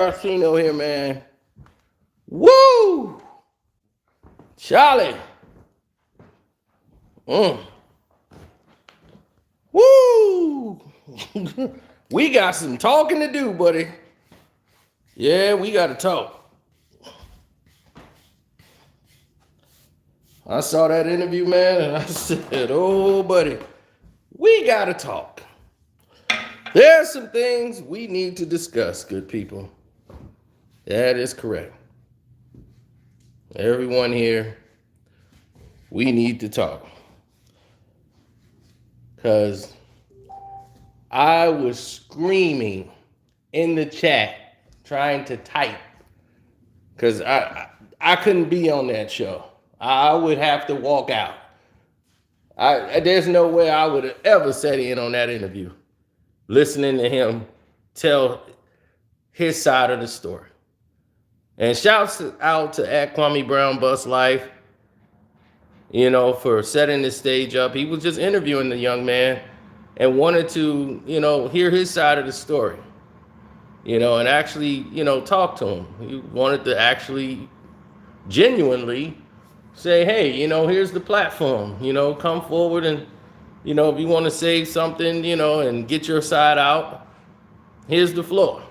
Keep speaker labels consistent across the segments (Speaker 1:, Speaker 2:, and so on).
Speaker 1: Arcino here, man. Woo! Charlie. Woo! We got some talking to do, buddy. Yeah, we got to talk. I saw that interview, man, and I said, oh, buddy, we got to talk. There are some things we need to discuss, good people. That is correct. Everyone here, we need to talk. Because I was screaming in the chat trying to type because I couldn't be on that show. I would have to walk out. There's no way I would have ever sat in on that interview, listening to him tell his side of the story. And shouts out to at Kwame Brown Bus Life, for setting the stage up. He was just interviewing the young man and wanted to, hear his side of the story, and actually, talk to him. He wanted to actually genuinely say, hey, here's the platform, come forward and, if you want to say something, and get your side out, here's the floor.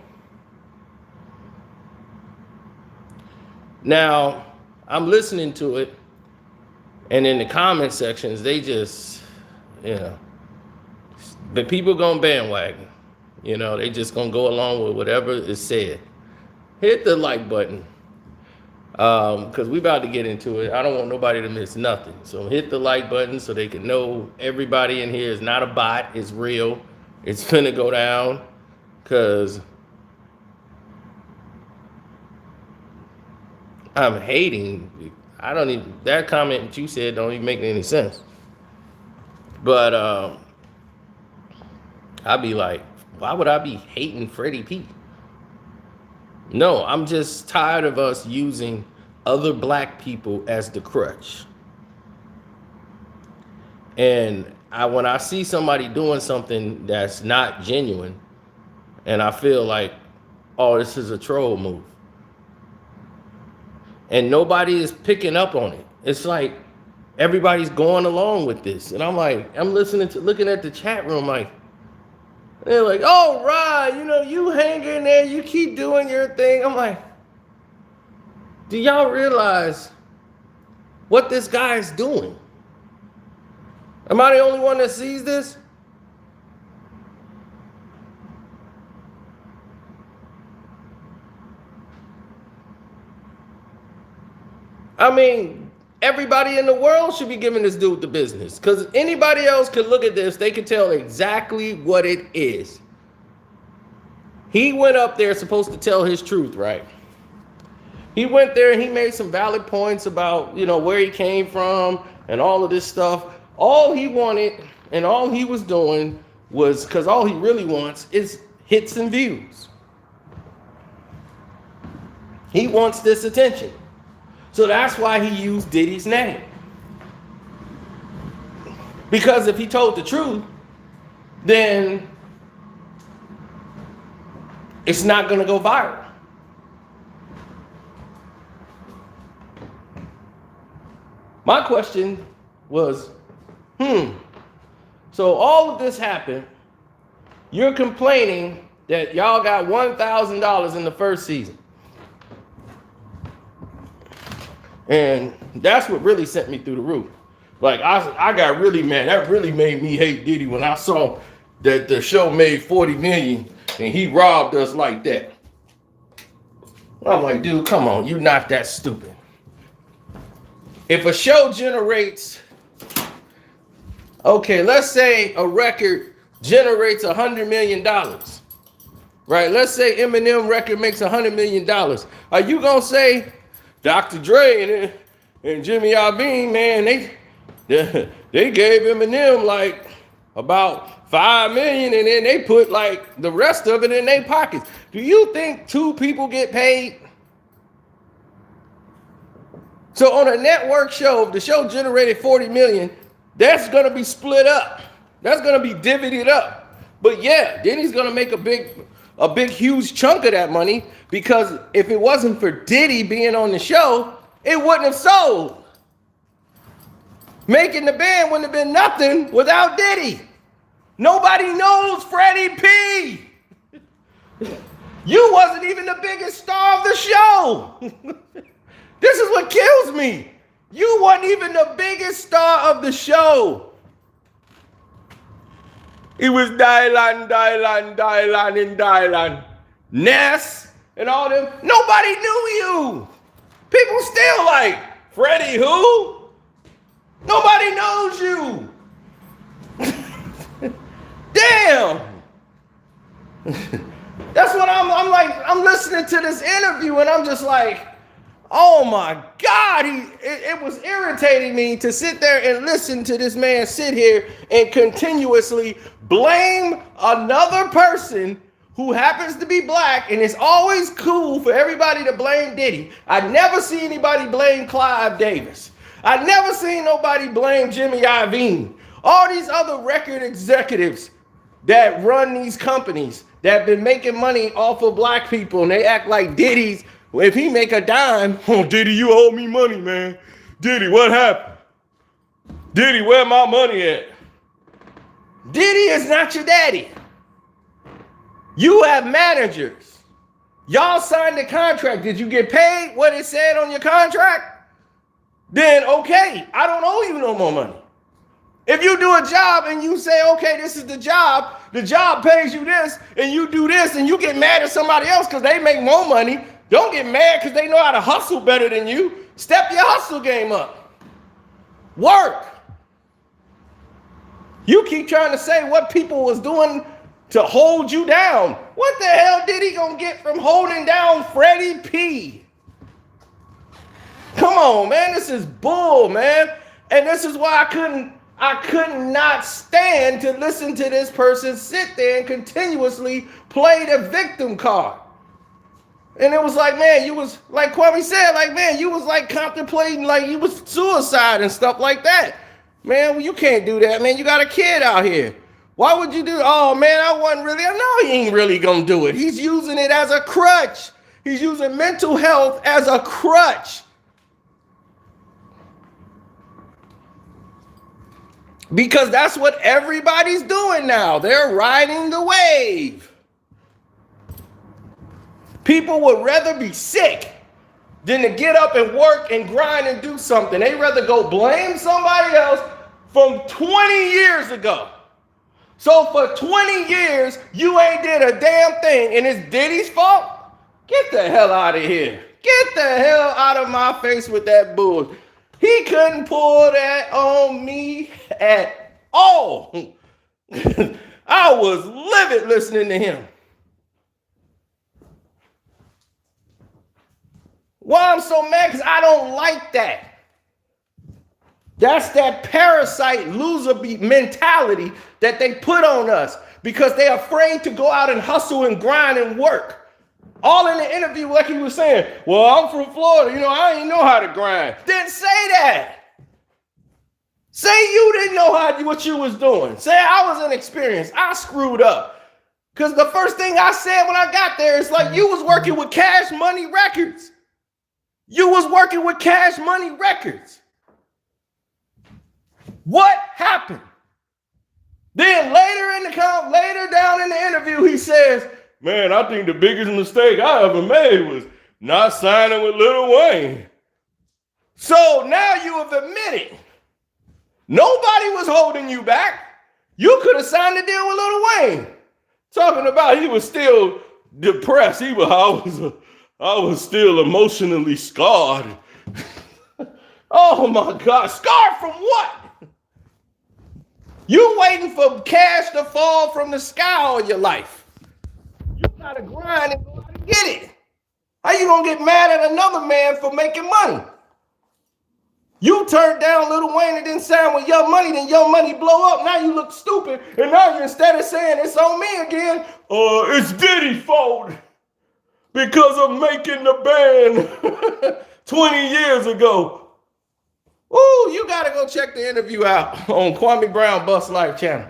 Speaker 1: Now, I'm listening to it, and in the comment sections, they just, but people gonna bandwagon. They just gonna go along with whatever is said. Hit the like button, because we about to get into it. I don't want nobody to miss nothing. So hit the like button so they can know everybody in here is not a bot, it's real. It's gonna go down, because I'm hating. That comment that you said don't even make any sense. But I'd be like, why would I be hating Freddy P? No, I'm just tired of us using other black people as the crutch. And when I see somebody doing something that's not genuine, and I feel like, oh, this is a troll move, and nobody is picking up on it. It's like everybody's going along with this. And I'm like, looking at the chat room like, they're like, oh, Rod, you hang in there, you keep doing your thing. I'm like, do y'all realize what this guy is doing? Am I the only one that sees this? I mean, everybody in the world should be giving this dude the business, because anybody else could look at this, they could tell exactly what it is. He went up there supposed to tell his truth, right? He went there and he made some valid points about, where he came from and all of this stuff. All he wanted and all he was doing was, because all he really wants is hits and views. He wants this attention. So that's why he used Diddy's name. Because if he told the truth, then it's not going to go viral. My question was, so all of this happened. You're complaining that y'all got $1,000 in the first season. And that's what really sent me through the roof. Like, I got really mad. That really made me hate Diddy when I saw that the show made $40 million and he robbed us like that. I'm like, dude, come on. You're not that stupid. If a show generates, okay, let's say a record generates $100 million, right? Let's say Eminem record makes $100 million. Are you going to say, Dr. Dre and Jimmy Iovine, man, they gave Eminem like about $5 million, and then they put like the rest of it in their pockets? Do you think two people get paid? So on a network show, if the show generated $40 million, that's gonna be split up. That's gonna be divvied up. But yeah, then he's gonna make a big a big, huge chunk of that money, because if it wasn't for Diddy being on the show, it wouldn't have sold. Making the Band wouldn't have been nothing without Diddy. Nobody knows Freddie P. You wasn't even the biggest star of the show. This is what kills me. You weren't even the biggest star of the show. It was Dylan, Ness, and all them. Nobody knew you. People still like, Freddie who? Nobody knows you. Damn. That's what I'm like. I'm listening to this interview and I'm just like, oh my God. It was irritating me to sit there and listen to this man sit here and continuously blame another person who happens to be black, and it's always cool for everybody to blame Diddy. I never see anybody blame Clive Davis. I never seen nobody blame Jimmy Iovine. All these other record executives that run these companies that have been making money off of black people, and they act like Diddy's, if he make a dime, oh, Diddy, you owe me money, man. Diddy, what happened? Diddy, where my money at? Diddy is not your daddy. You have managers. Y'all signed the contract. Did you get paid what it said on your contract? Then okay, I don't owe you no more money. If you do a job and you say, okay, this is the job pays you this, and you do this, and you get mad at somebody else because they make more money, don't get mad because they know how to hustle better than you. Step your hustle game up. Work. You keep trying to say what people was doing to hold you down. What the hell did he gonna get from holding down Freddie P? Come on, man, this is bull, man. And this is why I could not stand to listen to this person sit there and continuously play the victim card. And it was like, man, you was, like Kwame said, like, man, you was like contemplating like you was suicide and stuff like that. Man, well, you can't do that, man. You got a kid out here. Why would you do, oh, man, I wasn't really, I know he ain't really gonna do it. He's using it as a crutch. He's using mental health as a crutch. Because that's what everybody's doing now. They're riding the wave. People would rather be sick than to get up and work and grind and do something. They'd rather go blame somebody else from 20 years ago. So for 20 years, you ain't did a damn thing, and it's Diddy's fault? Get the hell out of here. Get the hell out of my face with that bull. He couldn't pull that on me at all. I was livid listening to him. Why I'm so mad? Because I don't like that. That's that parasite loser mentality that they put on us because they're afraid to go out and hustle and grind and work. All in the interview, like he was saying, well, I'm from Florida. You know, I ain't know how to grind. Then say that. Say you didn't know what you was doing. Say I was inexperienced. I screwed up. Because the first thing I said when I got there is like, you was working with Cash Money Records. You was working with Cash Money Records. What happened? Then later down in the interview, he says, man, I think the biggest mistake I ever made was not signing with Lil Wayne. So now you have admitted nobody was holding you back. You could have signed a deal with Lil Wayne. Talking about he was still depressed. I was still emotionally scarred. Oh my God, scarred from what? You waiting for cash to fall from the sky all your life. You gotta grind and go out and get it. How you gonna get mad at another man for making money? You turned down Lil Wayne and didn't sign with Young Money, then Young Money blow up. Now you look stupid, and now you, instead of saying it's on me again, it's Diddy's fault because of making the band 20 years ago. Ooh, you gotta go check the interview out on Kwame Brown Bust Life channel.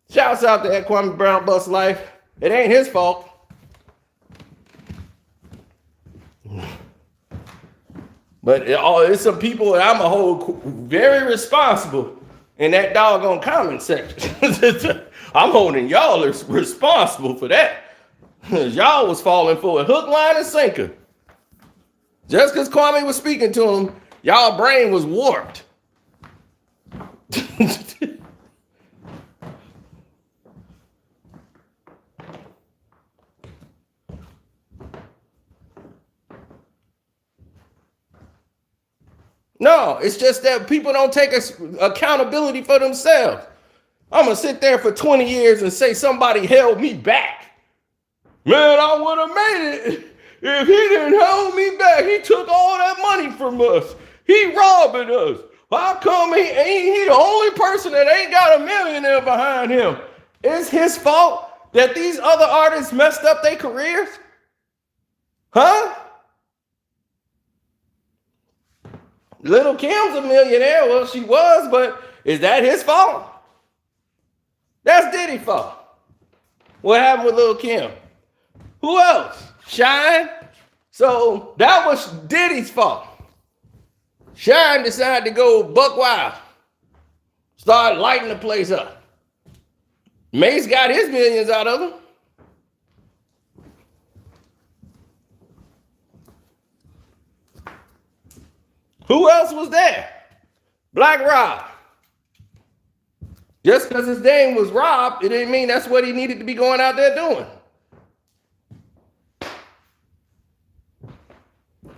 Speaker 1: Shouts out to that Kwame Brown Bust Life. It ain't his fault. But it's some people that I'm a whole very responsible in that doggone comment section. I'm holding y'all responsible for that. Y'all was falling for it, hook, line, and sinker. Just because Kwame was speaking to him, y'all brain was warped. No, it's just that people don't take accountability for themselves. I'm going to sit there for 20 years and say somebody held me back. Man, I would have made it if he didn't hold me back. He took all that money from us. He robbing us. How come he the only person that ain't got a millionaire behind him? It's his fault that these other artists messed up their careers? Huh? Little Kim's a millionaire. Well, she was, but is that his fault? That's Diddy's fault. What happened with Lil Kim? Who else? Shine. So that was Diddy's fault. Shine decided to go buck wild. Start lighting the place up. Mace got his millions out of him. Who else was there? Black Rob. Just because his name was Rob, it didn't mean that's what he needed to be going out there doing.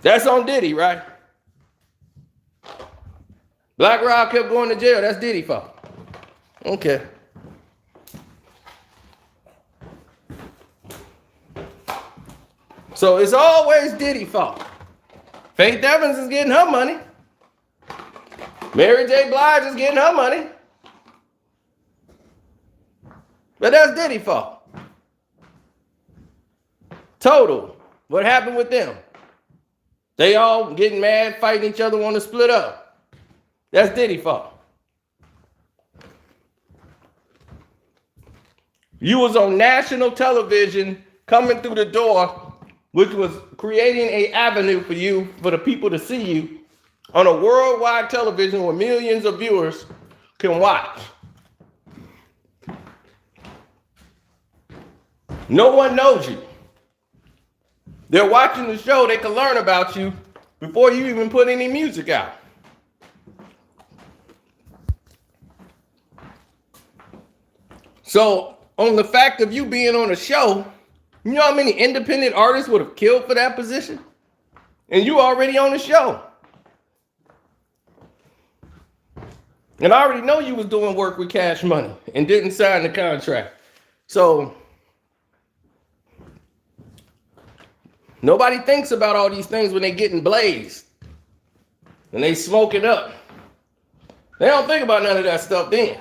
Speaker 1: That's on Diddy, right? Black Rob kept going to jail. That's Diddy's fault. Okay. So it's always Diddy's fault. Faith Evans is getting her money. Mary J. Blige is getting her money. But that's Diddy's fault. Total. What happened with them? They all getting mad, fighting each other, want to split up. That's Diddy's fault. You was on national television coming through the door, which was creating an avenue for you, for the people to see you on a worldwide television where millions of viewers can watch. No one knows you. They're watching the show, they can learn about you before you even put any music out. So, on the fact of you being on a show, you know how many independent artists would have killed for that position? And you already on the show. And I already know you was doing work with Cash Money and didn't sign the contract. So, nobody thinks about all these things when they getting blazed and they smoke it up. They don't think about none of that stuff then.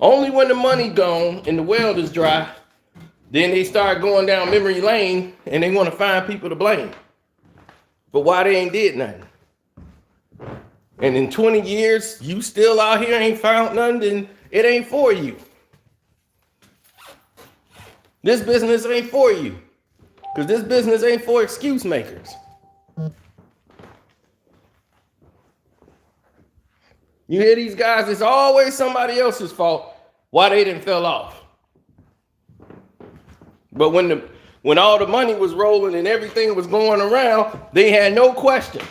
Speaker 1: Only when the money gone and the well is dry, then they start going down memory lane and they want to find people to blame. But why they ain't did nothing? And in 20 years, you still out here ain't found nothing, then it ain't for you. This business ain't for you. Because this business ain't for excuse makers. You hear these guys, it's always somebody else's fault why they didn't fell off. But when all the money was rolling and everything was going around, they had no questions.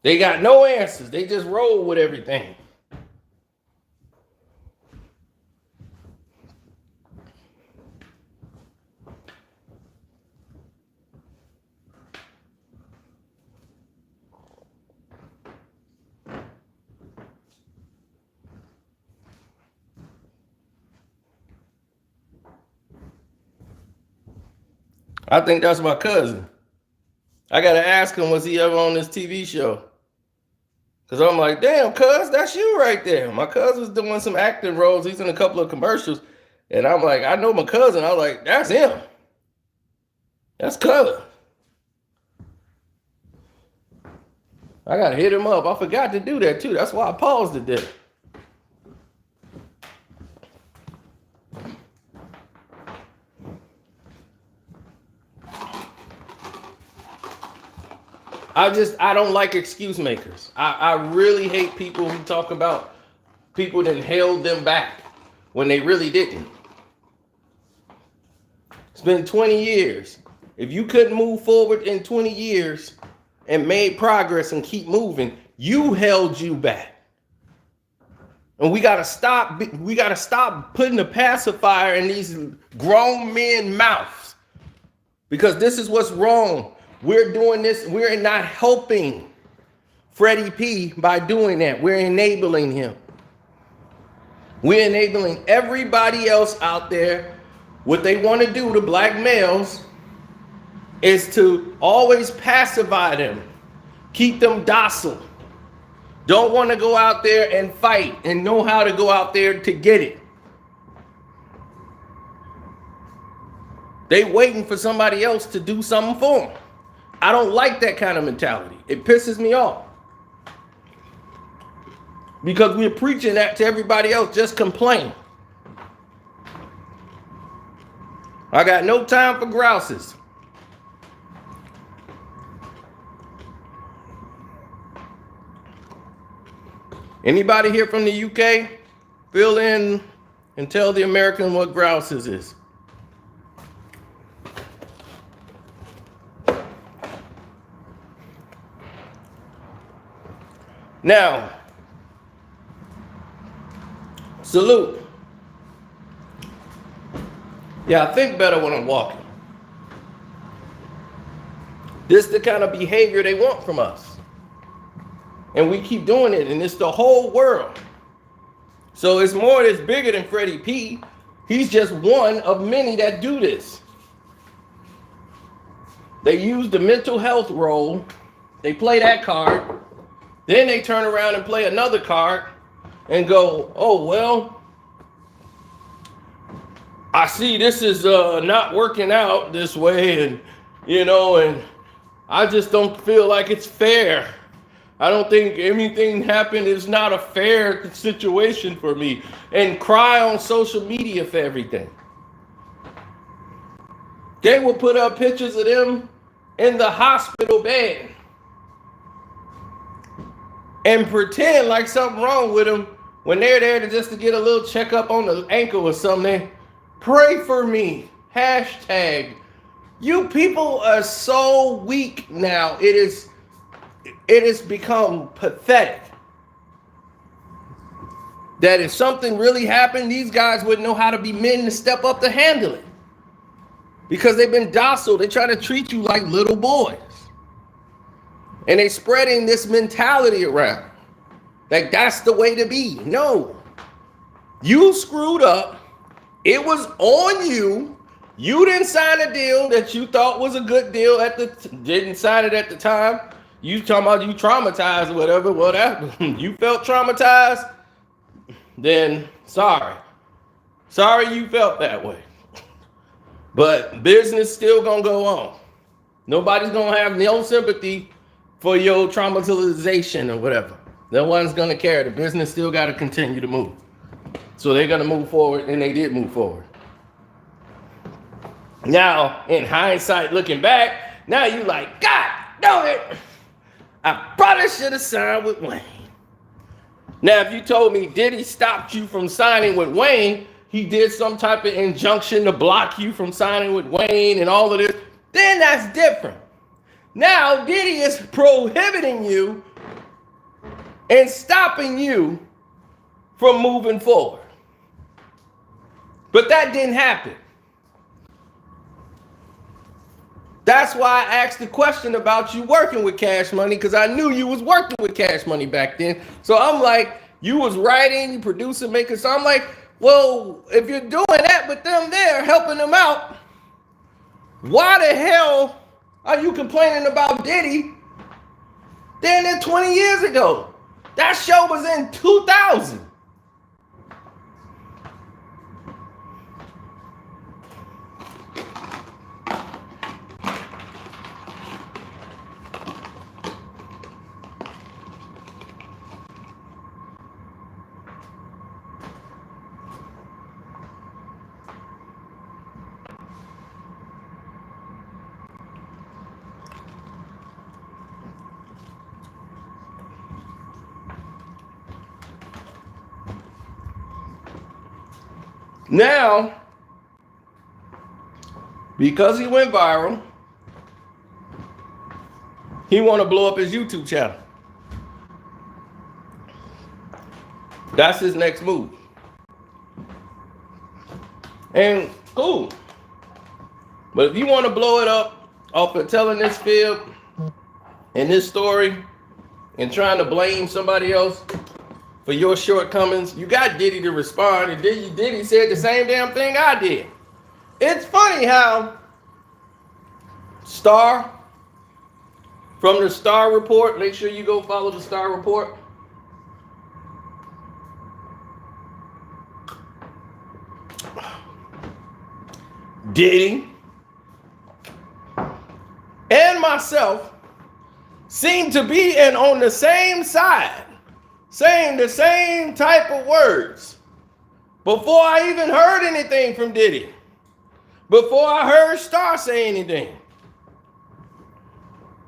Speaker 1: They got no answers. They just rolled with everything. I think that's my cousin. I got to ask him, was he ever on this TV show? Because I'm like, damn, cuz, that's you right there. My cousin's doing some acting roles. He's in a couple of commercials. And I'm like, I know my cousin. I was like, that's him. That's cuz. I got to hit him up. I forgot to do that, too. That's why I paused it there. I don't like excuse makers. I really hate people who talk about people that held them back when they really didn't. It's been 20 years. If you couldn't move forward in 20 years and made progress and keep moving, you held you back. And we gotta stop putting a pacifier in these grown men mouths, because this is what's wrong. We're doing this, we're not helping Freddie P by doing that. We're enabling him. We're enabling everybody else out there. What they want to do to black males is to always pacify them, keep them docile. Don't want to go out there and fight and know how to go out there to get it. They waiting for somebody else to do something for them. I don't like that kind of mentality. It pisses me off. Because we're preaching that to everybody else. Just complain. I got no time for grouses. Anybody here from the UK? Fill in and tell the American what grouses is. Now, salute. Yeah, I think better when I'm walking. This is the kind of behavior they want from us. And we keep doing it, and it's the whole world. So it's more that's bigger than Freddie P. He's just one of many that do this. They use the mental health role. They play that card. Then they turn around and play another card and go, oh, well, I see this is not working out this way. And, and I just don't feel like it's fair. I don't think anything happened. It's not a fair situation for me. And cry on social media for everything. They will put up pictures of them in the hospital bed and pretend like something wrong with them when they're there just to get a little checkup on the ankle or something. Pray for me. Hashtag. You people are so weak now. It has become pathetic that if something really happened, these guys wouldn't know how to be men to step up to handle it, because they've been docile. They try to treat you like little boys, and they spreading this mentality around like that's the way to be. No, you screwed up. It was on you. You didn't sign a deal that you thought was a good deal didn't sign it at the time. You talking about you traumatized or whatever. Well, that you felt traumatized, then sorry. Sorry you felt that way. But business still gonna go on. Nobody's gonna have no sympathy for your traumatization or whatever. No one's gonna care. The business still gotta continue to move. So they're gonna move forward, and they did move forward. Now, in hindsight, looking back, now you like, God, damn it. I probably should have signed with Wayne. Now, if you told me Diddy stopped you from signing with Wayne, he did some type of injunction to block you from signing with Wayne and all of this, then that's different. Now, Diddy is prohibiting you and stopping you from moving forward. But that didn't happen. That's why I asked the question about you working with Cash Money, because I knew you was working with Cash Money back then. So I'm like, you was writing, you producing, making. So I'm like, well, if you're doing that with them there, helping them out, why the hell are you complaining about Diddy? Then 20 years ago. That show was in 2000. Now, because he went viral, he want to blow up his YouTube channel. That's his next move. And cool. But if you want to blow it up off of telling this fib and this story and trying to blame somebody else for your shortcomings, you got Diddy to respond, and Diddy said the same damn thing I did. It's funny how Star, from the Star Report, make sure you go follow the Star Report. Diddy and myself seem to be on the same side, saying the same type of words before I even heard anything from Diddy, before I heard Star say anything.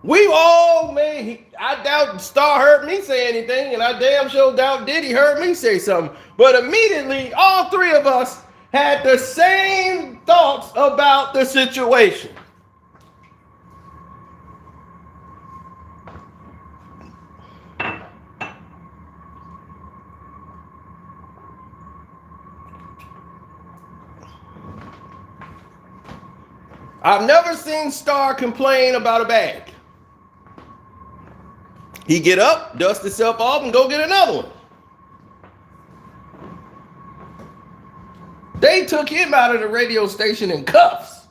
Speaker 1: We all I doubt Star heard me say anything, and I damn sure doubt Diddy heard me say something. But immediately, all three of us had the same thoughts about the situation. I've never seen Star complain about a bag. He get up, dust himself off, and go get another one. They took him out of the radio station in cuffs.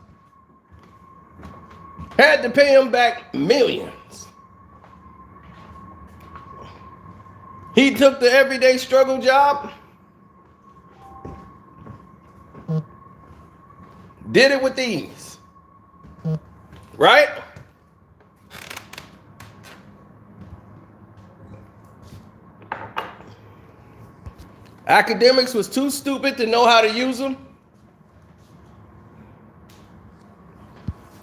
Speaker 1: Had to pay him back millions. He took the everyday struggle job. Did it with ease. Right? Academics was too stupid to know how to use them,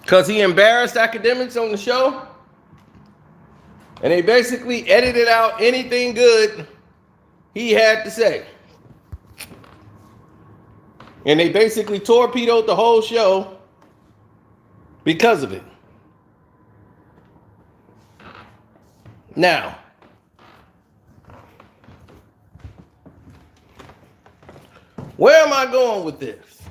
Speaker 1: because he embarrassed Academics on the show, and they basically edited out anything good he had to say. And they basically torpedoed the whole show because of it. Now, where am I going with this?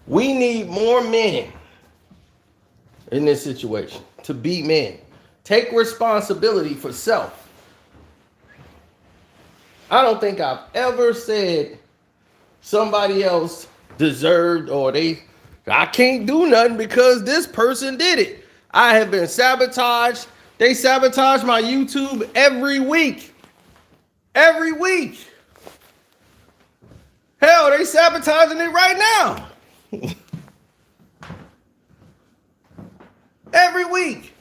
Speaker 1: We need more men in this situation to be men. Take responsibility for self. I don't think I've ever said somebody else deserved or I can't do nothing because this person did it. I have been sabotaged. They sabotage my YouTube every week. Every week. Hell, they sabotaging it right now. Every week.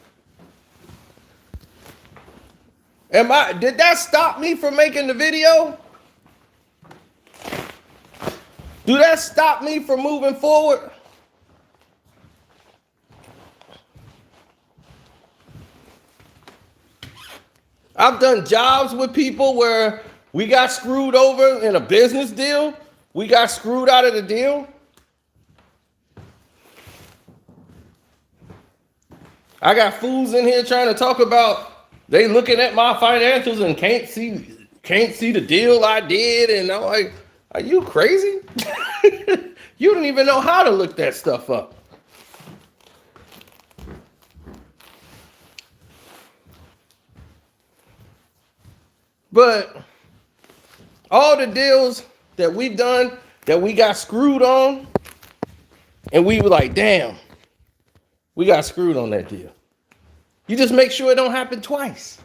Speaker 1: Did that stop me from making the video? Do that stop me from moving forward? I've done jobs with people where we got screwed over in a business deal. We got screwed out of the deal. I got fools in here trying to talk about they looking at my financials and can't see the deal I did, and I'm like, are you crazy? You don't even know how to look that stuff up. But all the deals that we've done that we got screwed on, and we were like, damn, we got screwed on that deal. You just make sure it don't happen twice.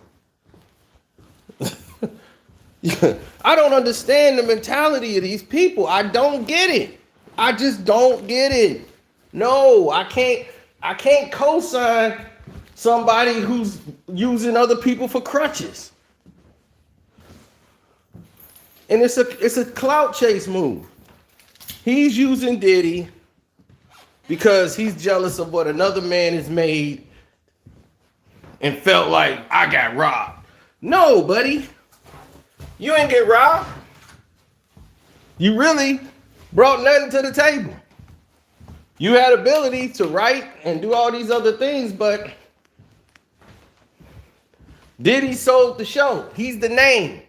Speaker 1: I don't understand the mentality of these people. I don't get it. I just don't get it. No, I can't co-sign somebody who's using other people for crutches. And it's a clout chase move. He's using Diddy because he's jealous of what another man has made. and felt like I got robbed. No, buddy. You ain't get robbed. You really brought nothing to the table. You had ability to write and do all these other things, but Diddy sold the show. He's the name.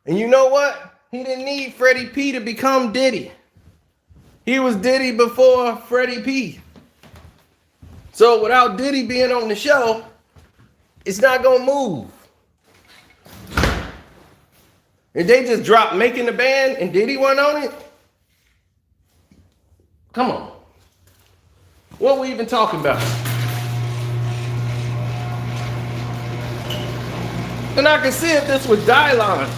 Speaker 1: And you know what? He didn't need Freddie P to become Diddy. He was Diddy before Freddie P. So without Diddy being on the show, it's not gonna move. If they just dropped Making the Band and Diddy went on it, come on. What we even talking about? And I can see if this was Dylon.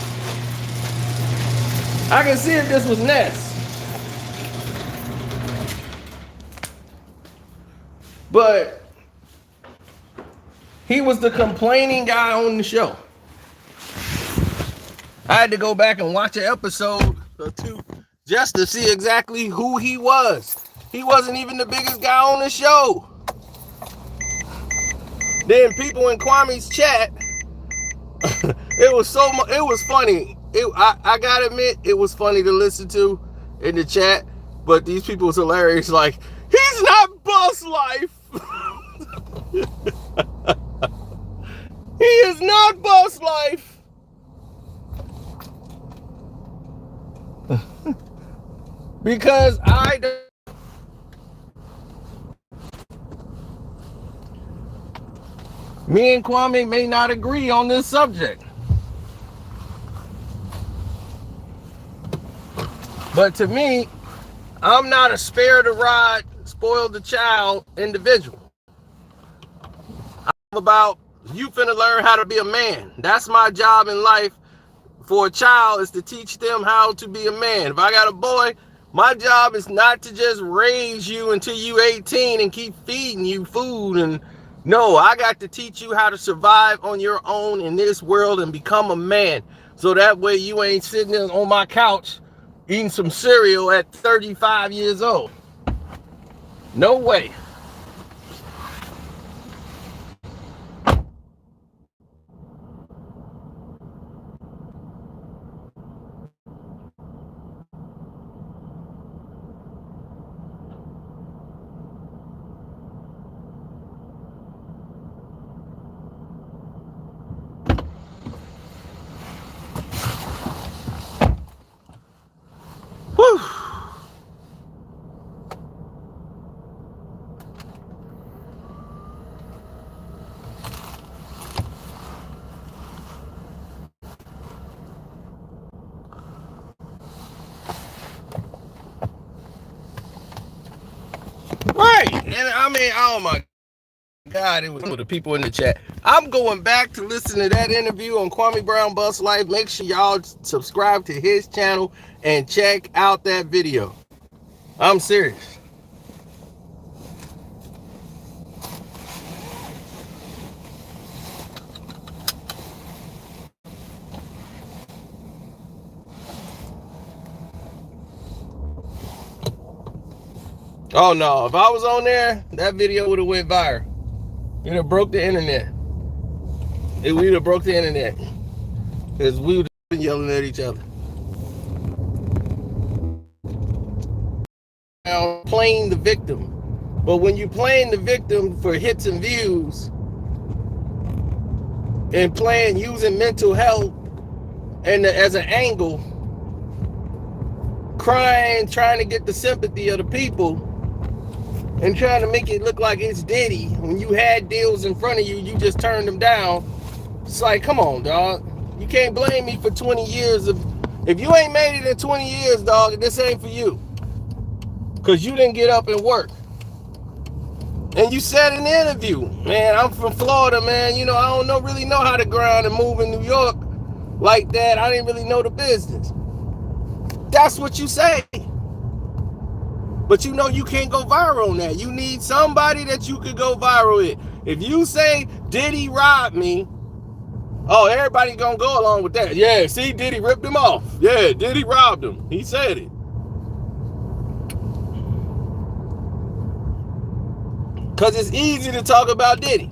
Speaker 1: I can see if this was Ness. But he was the complaining guy on the show. I had to go back and watch an episode or two just to see exactly who he was. He wasn't even the biggest guy on the show. Then people in Kwame's chat, it was funny. I gotta admit, it was funny to listen to in the chat, but these people was hilarious. Like, he's not Boss Life. He is not Boss Life. Because me and Kwame may not agree on this subject. But to me, I'm not a spare the rod, spoil the child individual. I'm about, you finna learn how to be a man. That's my job in life for a child, is to teach them how to be a man. If I got a boy, my job is not to just raise you until you 18 and keep feeding you food. And no, I got to teach you how to survive on your own in this world and become a man. So that way you ain't sitting there on my couch eating some cereal at 35 years old. No way. Whew. Right. And I mean, oh my God, it was some of the people in the chat. I'm going back to listen to that interview on Kwame Brown Bus Life. Make sure y'all subscribe to his channel and check out that video. I'm serious. Oh no, if I was on there, that video would have went viral. It would have broke the internet. It would have broke the internet. Because we would have been yelling at each other. Now, playing the victim. But when you're playing the victim for hits and views, and using mental health and as an angle, crying, trying to get the sympathy of the people, and trying to make it look like it's Diddy, when you had deals in front of you, you just turned them down. It's like, come on, dog. You can't blame me for 20 years of, if you ain't made it in 20 years, dog, this ain't for you. Because you didn't get up and work. And you said in the interview, man, I'm from Florida, man. You know, I don't really know how to grind and move in New York like that. I didn't really know the business. That's what you say. But you know you can't go viral on that. You need somebody that you could go viral with. If you say Diddy robbed me, oh, everybody gonna go along with that. Yeah, see, Diddy ripped him off. Yeah, Diddy robbed him. He said it. Because it's easy to talk about Diddy.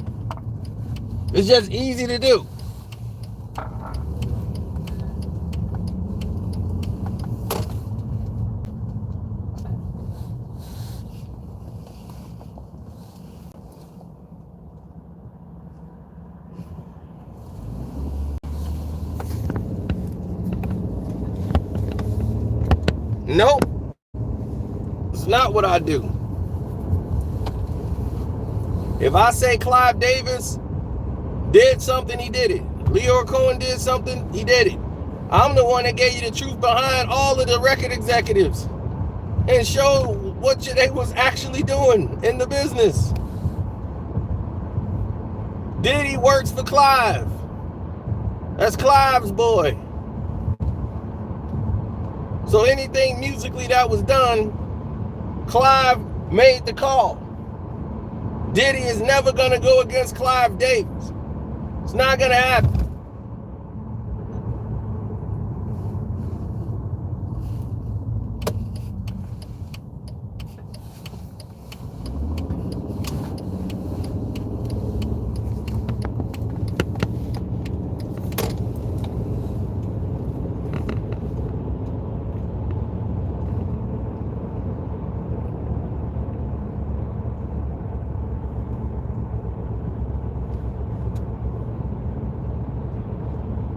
Speaker 1: It's just easy to do. Nope, it's not what I do. If I say Clive Davis did something, he did it. Leo Cohen did something, he did it. I'm the one that gave you the truth behind all of the record executives and showed what they was actually doing in the business. Diddy works for Clive. That's Clive's boy. So anything musically that was done, Clive made the call. Diddy is never going to go against Clive Davis. It's not going to happen.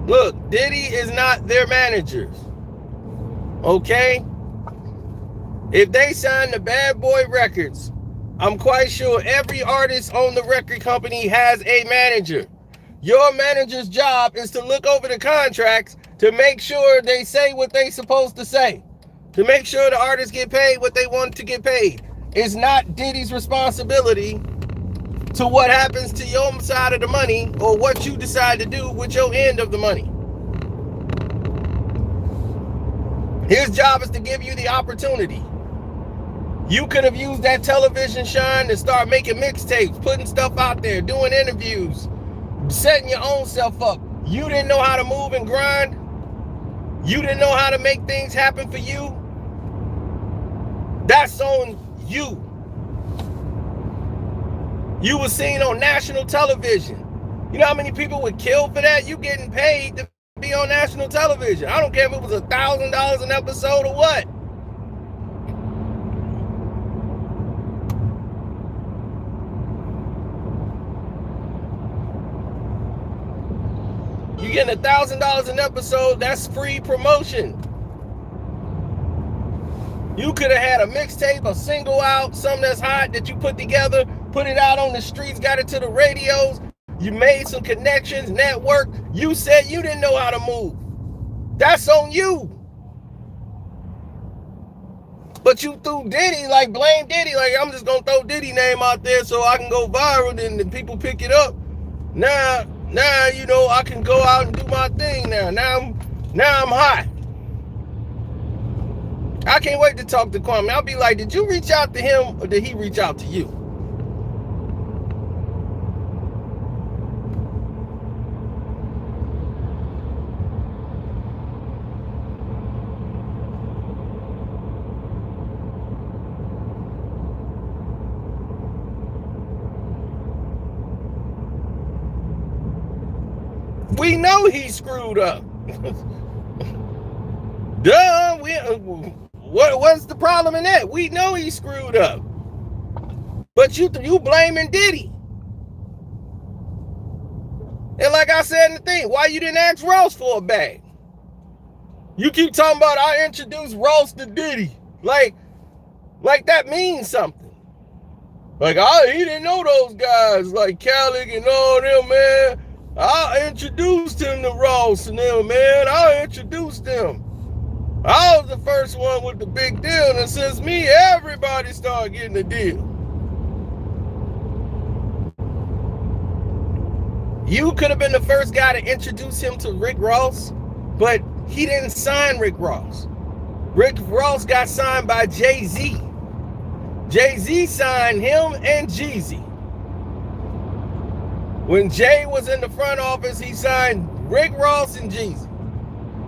Speaker 1: Look, Diddy is not their managers. Okay? If they sign the Bad Boy Records, I'm quite sure every artist on the record company has a manager. Your manager's job is to look over the contracts to make sure they say what they're supposed to say, to make sure the artists get paid what they want to get paid. It's not Diddy's responsibility to what happens to your side of the money or what you decide to do with your end of the money. His job is to give you the opportunity. You could have used that television shine to start making mixtapes, putting stuff out there, doing interviews, setting your own self up. You didn't know how to move and grind. You didn't know how to make things happen for you. That's on you. You were seen on national television. You know how many people would kill for that? You getting paid to be on national television. I don't care if it was $1,000 an episode or what. You getting $1,000 an episode, that's free promotion. You could have had a mixtape, a single out, something that's hot that you put together, put it out on the streets, got it to the radios. You made some connections, network. You said you didn't know how to move. That's on you. But you threw Diddy, like blame Diddy, like I'm just gonna throw Diddy name out there so I can go viral and people pick it up. Now, you know, I can go out and do my thing now. Now I'm hot. I can't wait to talk to Kwame. I'll be like, did you reach out to him or did he reach out to you? We know he screwed up. Duh. What's the problem in that? We know he screwed up. But you blaming Diddy. And like I said in the thing, why you didn't ask Ross for a bag? You keep talking about I introduced Ross to Diddy. Like that means something. Like, he didn't know those guys, like Khaled and all them, man. I introduced him to Ross and them, man. I introduced him. I was the first one with the big deal, and since me, everybody started getting the deal. You could have been the first guy to introduce him to Rick Ross, but he didn't sign Rick Ross. Rick Ross got signed by Jay-Z. Jay-Z signed him and Jeezy. When Jay was in the front office, he signed Rick Ross and Jeezy.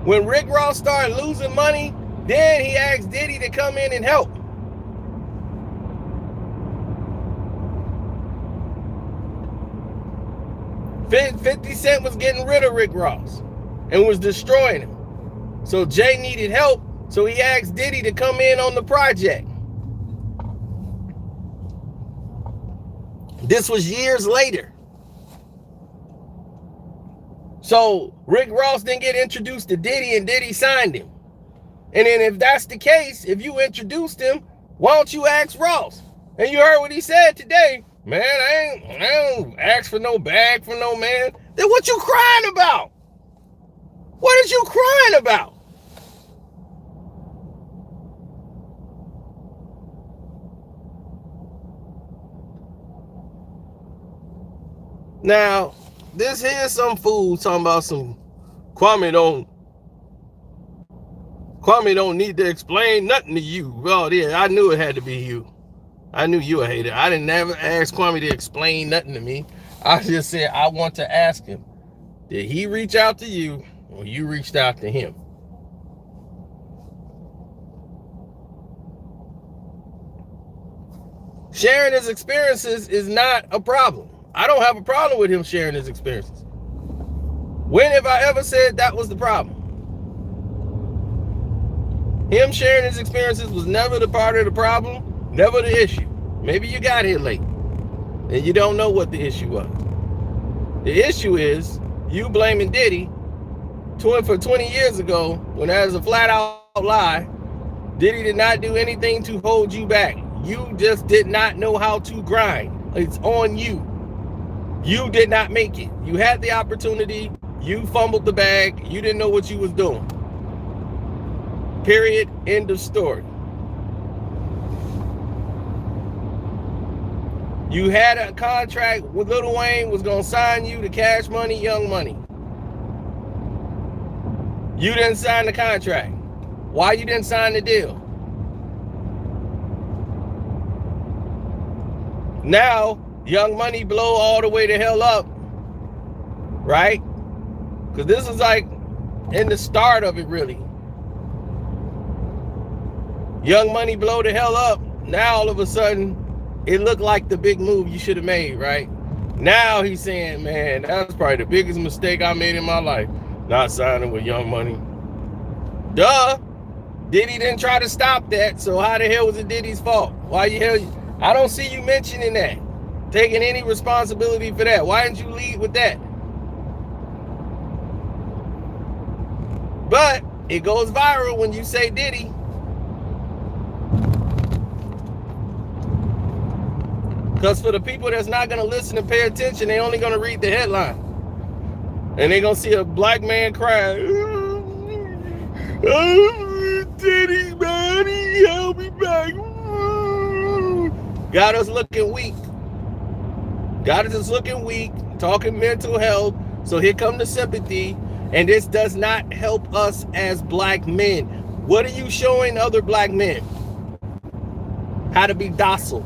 Speaker 1: When Rick Ross started losing money, then he asked Diddy to come in and help. 50 Cent was getting rid of Rick Ross and was destroying him. So Jay needed help, so he asked Diddy to come in on the project. This was years later. So Rick Ross didn't get introduced to Diddy and Diddy signed him. And then if that's the case, if you introduced him, why don't you ask Ross? And you heard what he said today. Man, I don't ask for no bag from no man. Then what you crying about? What is you crying about? Now, this here's some fool talking about some Kwame don't need to explain nothing to you. Well, yeah, I knew it had to be you. I knew you a hater. I didn't ever ask Kwame to explain nothing to me. I just said I want to ask him, did he reach out to you or you reached out to him? Sharing his experiences is not a problem. I don't have a problem with him sharing his experiences. When have I ever said that was the problem? Him sharing his experiences was never the part of the problem, never the issue. Maybe you got here late and you don't know what the issue was. The issue is you blaming Diddy for 20 years ago when that is a flat out lie. Diddy did not do anything to hold you back. You just did not know how to grind. It's on you. You did not make it. You had the opportunity. You fumbled the bag. You didn't know what you was doing. Period. End of story. You had a contract with Lil Wayne was going to sign you to Cash Money, Young Money. You didn't sign the contract. Why you didn't sign the deal? Now, Young Money blow all the way the hell up, right? Because this is like in the start of it, really. Young Money blow the hell up. Now, all of a sudden, it looked like the big move you should have made, right? Now he's saying, man, that's probably the biggest mistake I made in my life, not signing with Young Money. Duh. Diddy didn't try to stop that, so how the hell was it Diddy's fault? Why the hell? I don't see you mentioning that, taking any responsibility for that. Why didn't you lead with that? But it goes viral when you say Diddy. Because for the people that's not going to listen and pay attention, they only going to read the headline. And they're going to see a black man crying. Oh, Diddy, man, he held me back. Got us looking weak. Got us looking weak, talking mental health. So here come the sympathy. And this does not help us as black men. What are you showing other black men? How to be docile.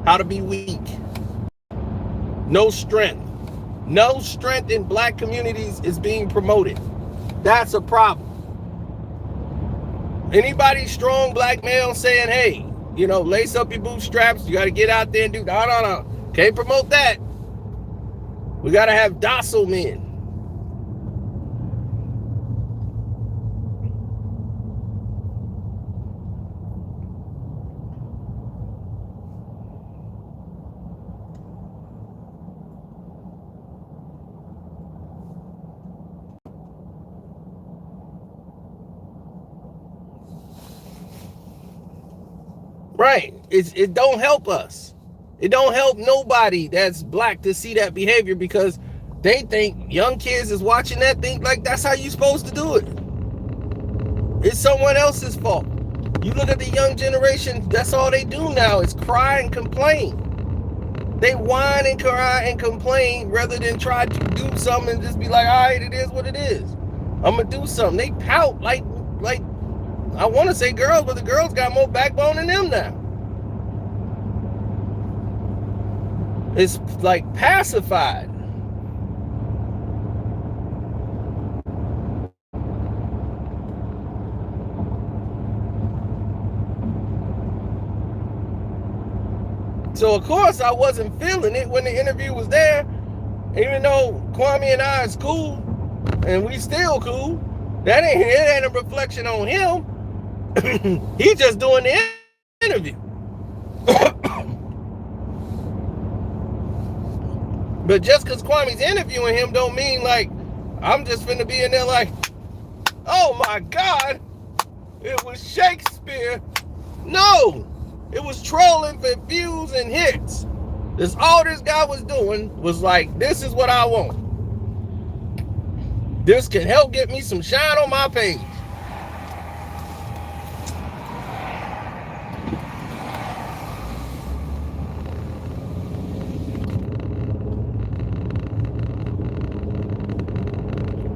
Speaker 1: How to be weak. No strength. No strength in black communities is being promoted. That's a problem. Anybody strong black male saying, hey, you know, lace up your bootstraps. You got to get out there and do, no. Can't promote that. We got to have docile men. Right. It don't help us. It don't help nobody that's black to see that behavior because they think young kids is watching that, think like that's how you supposed to do it. It's someone else's fault. You look at the young generation, that's all they do now is cry and complain. They whine and cry and complain rather than try to do something and just be like, all right, it is what it is. I'm going to do something. They pout like I want to say girls, but the girls got more backbone than them now. It's like pacified. So of course I wasn't feeling it when the interview was there. Even though Kwame and I is cool, and we still cool, it ain't a reflection on him. He just doing the interview. But just because Kwame's interviewing him don't mean like I'm just finna be in there like, oh my God, it was Shakespeare. No, it was trolling for views and hits. This all this guy was doing was like, this is what I want. This can help get me some shine on my page.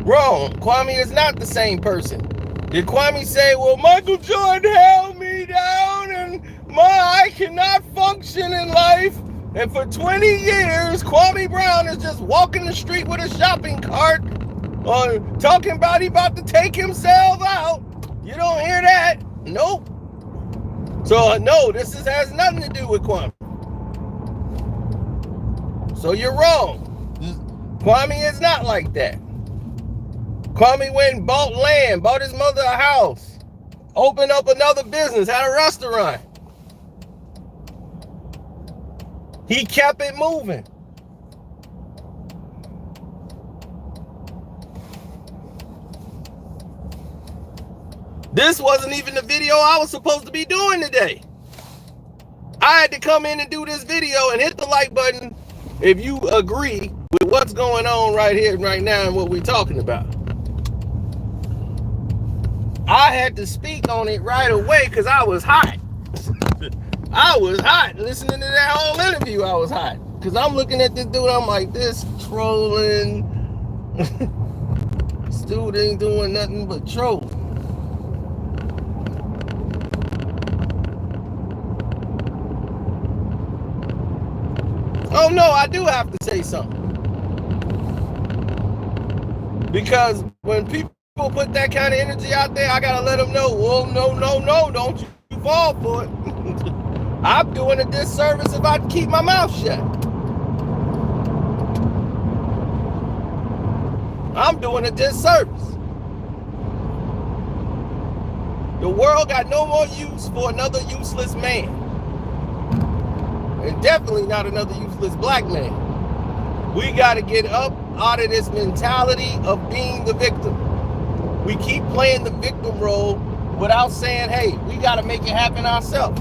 Speaker 1: Wrong. Kwame is not the same person. Did Kwame say, well, Michael Jordan held me down and I cannot function in life? And for 20 years, Kwame Brown is just walking the street with a shopping cart talking about he about to take himself out. You don't hear that? Nope. So, no, this has nothing to do with Kwame. So you're wrong. Kwame is not like that. Kwame went and bought land, bought his mother a house, opened up another business, had a restaurant. He kept it moving. This wasn't even the video I was supposed to be doing today. I had to come in and do this video and hit the like button if you agree with what's going on right here, right now, and what we're talking about. I had to speak on it right away because I was hot. I was hot. Listening to that whole interview, I was hot. Because I'm looking at this dude, I'm like, this trolling. This dude ain't doing nothing but trolling. Oh no, I do have to say something. Because when people put that kind of energy out there, I gotta let them know, well, no, don't you fall for it. I'm doing a disservice if I keep my mouth shut. I'm doing a disservice. The world got no more use for another useless man. And definitely not another useless black man. We gotta get up out of this mentality of being the victim. We keep playing the victim role without saying, hey, we got to make it happen ourselves.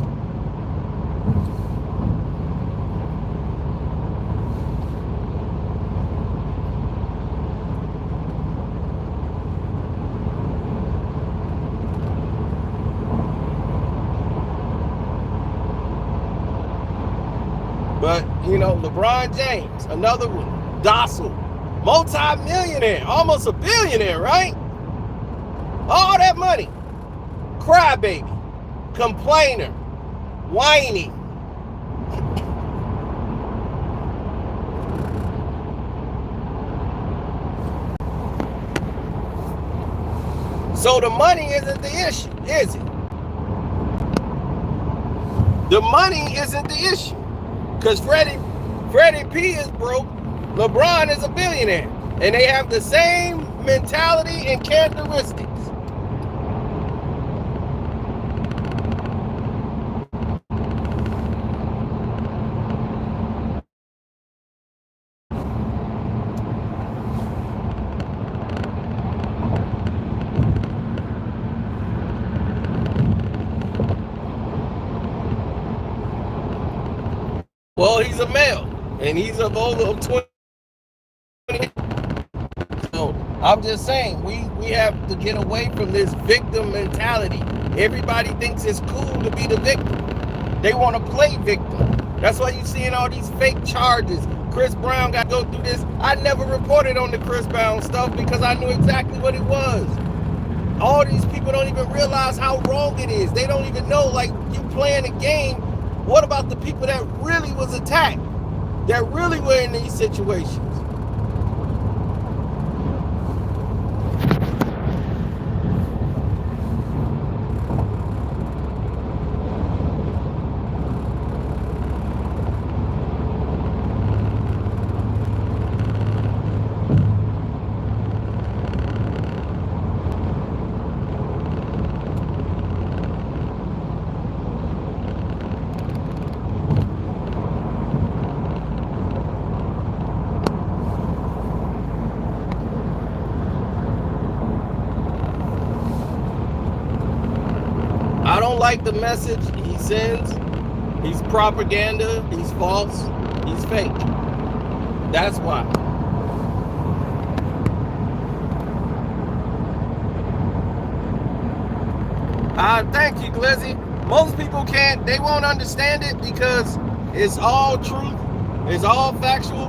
Speaker 1: But, you know, LeBron James, another one, docile, multi-millionaire, almost a billionaire, right? All that money, crybaby, complainer, whining. So the money isn't the issue, is it? The money isn't the issue. Because Freddy P is broke, LeBron is a billionaire. And they have the same mentality and characteristics. Well, he's a male, and he's of over 20. So I'm just saying, we have to get away from this victim mentality. Everybody thinks it's cool to be the victim. They want to play victim. That's why you're seeing all these fake charges. Chris Brown got to go through this. I never reported on the Chris Brown stuff because I knew exactly what it was. All these people don't even realize how wrong it is. They don't even know, like, you playing a game. What about the people that really was attacked? That really were in these situations? don't like the message he sends. He's propaganda. He's false. He's fake. That's why. Thank you, Glizzy. Most people they won't understand it because it's all truth. It's all factual.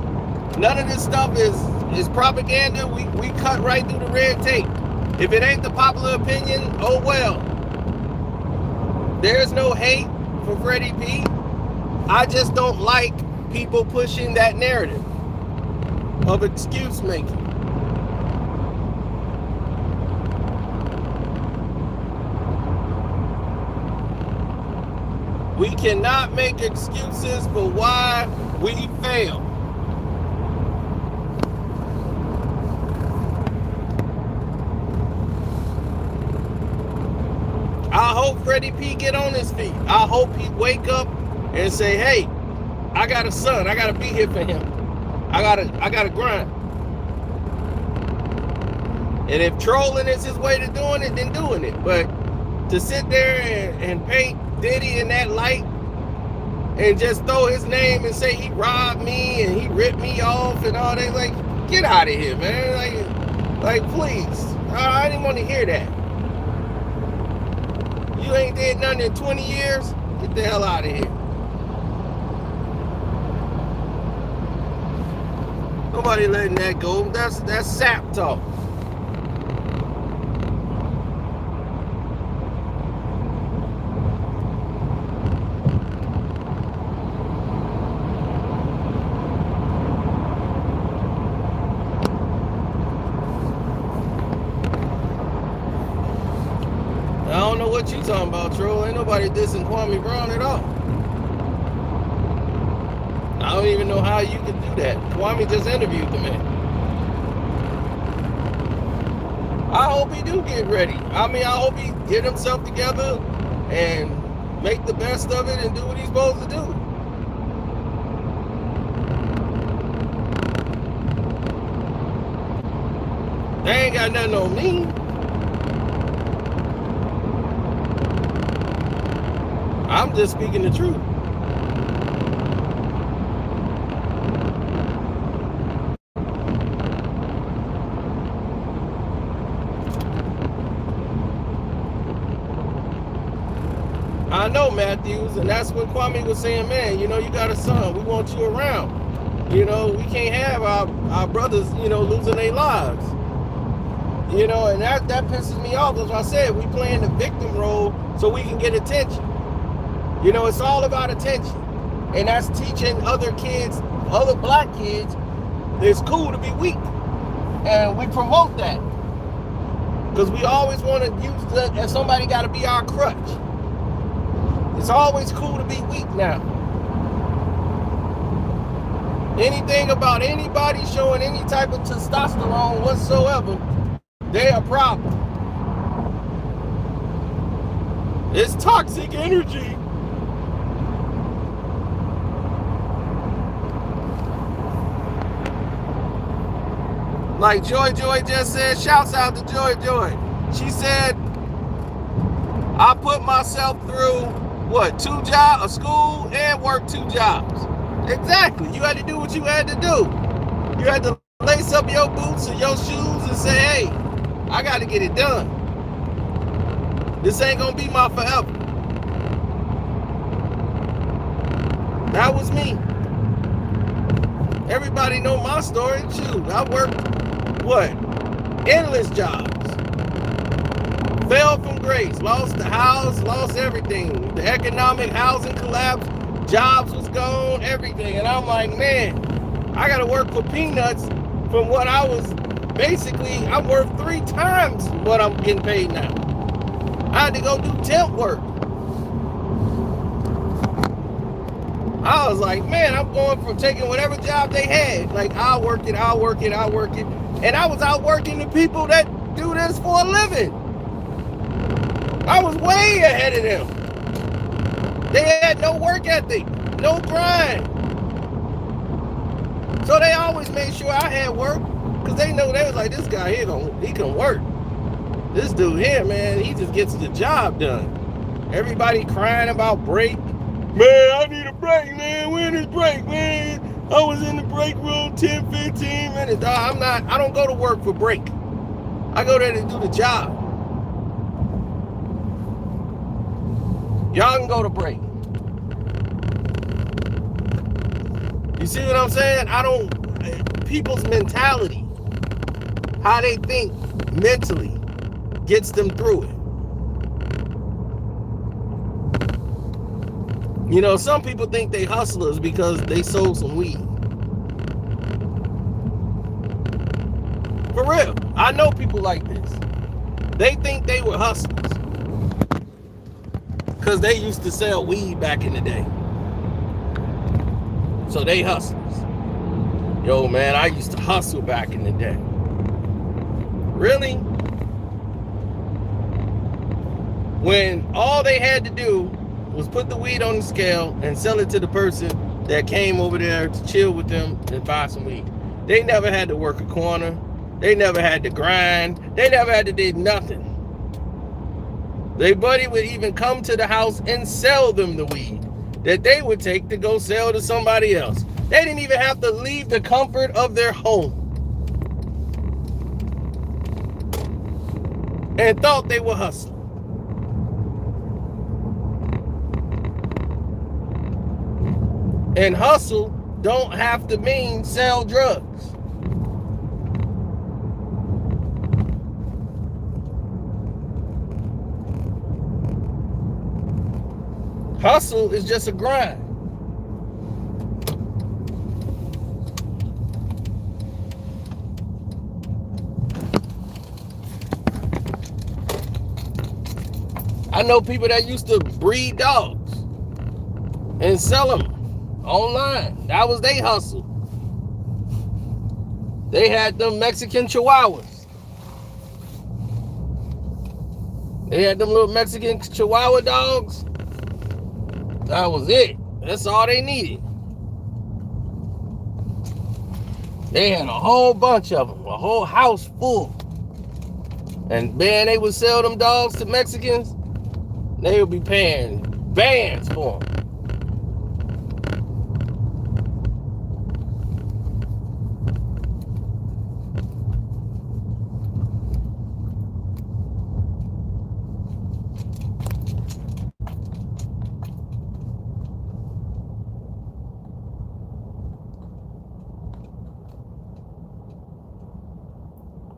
Speaker 1: None of this stuff is propaganda. We cut right through the red tape. If it ain't the popular opinion, oh well. There's no hate for Freddie P. I just don't like people pushing that narrative of excuse making. We cannot make excuses for why we fail. I hope Freddie P get on his feet. I hope he wake up and say, hey, I got a son. I gotta be here for him. I gotta grind. And if trolling is his way to doing it, then doing it. But to sit there and paint Diddy in that light and just throw his name and say he robbed me and he ripped me off and all that, like, get out of here, man. Like please. I didn't want to hear that. You ain't did nothing in 20 years? Get the hell out of here. Nobody letting that go. That's sap talk. I don't know what you talking about, Troll. Ain't nobody dissing Kwame Brown at all. I don't even know how you could do that. Kwame just interviewed the man. I hope he do get ready. I mean, I hope he get himself together and make the best of it and do what he's supposed to do. They ain't got nothing on me. I'm just speaking the truth. I know, Matthews, and that's when Kwame was saying, man, you know, you got a son. We want you around. You know, we can't have our brothers, you know, losing their lives. You know, and that pisses me off. As I said, we playing the victim role so we can get attention. You know, it's all about attention. And that's teaching other kids, other black kids, it's cool to be weak. And we promote that. Because we always want to use that, and somebody got to be our crutch. It's always cool to be weak now. Anything about anybody showing any type of testosterone whatsoever, they're a problem. It's toxic energy. Like Joy just said, shouts out to Joy. She said, I put myself through, what, 2 jobs, a school and work 2 jobs. Exactly. You had to do what you had to do. You had to lace up your boots and your shoes and say, hey, I got to get it done. This ain't going to be my forever. That was me. Everybody know my story. Shoot, I worked, what, endless jobs. Fell from grace, lost the house, lost everything. The economic housing collapse, jobs was gone, everything. And I'm like, man, I got to work for peanuts from what I was, basically, I'm worth 3 times what I'm getting paid now. I had to go do temp work. I was like, man, I'm going from taking whatever job they had. Like, I'll work it. And I was out working the people that do this for a living. I was way ahead of them. They had no work ethic, no grind. So they always made sure I had work, because they know, they was like, this guy here, he can work. This dude here, man, he just gets the job done. Everybody crying about break. Man, I need a break, man. When is break, man? I was in the break room 10, 15 minutes. I don't go to work for break. I go there to do the job. Y'all can go to break. You see what I'm saying? People's mentality, how they think mentally, gets them through it. You know, some people think they hustlers because they sold some weed. For real. I know people like this. They think they were hustlers because they used to sell weed back in the day. So they hustlers. Yo, man, I used to hustle back in the day. Really? When all they had to do was put the weed on the scale and sell it to the person that came over there to chill with them and buy some weed. They never had to work a corner. They never had to grind. They never had to do nothing. Their buddy would even come to the house and sell them the weed that they would take to go sell to somebody else. They didn't even have to leave the comfort of their home. And thought they were hustling. And hustle don't have to mean sell drugs. Hustle is just a grind. I know people that used to breed dogs and sell them online. That was their hustle. They had them Mexican Chihuahuas. They had them little Mexican Chihuahua dogs. That was it. That's all they needed. They had a whole bunch of them, a whole house full. And man, they would sell them dogs to Mexicans. They would be paying bands for them.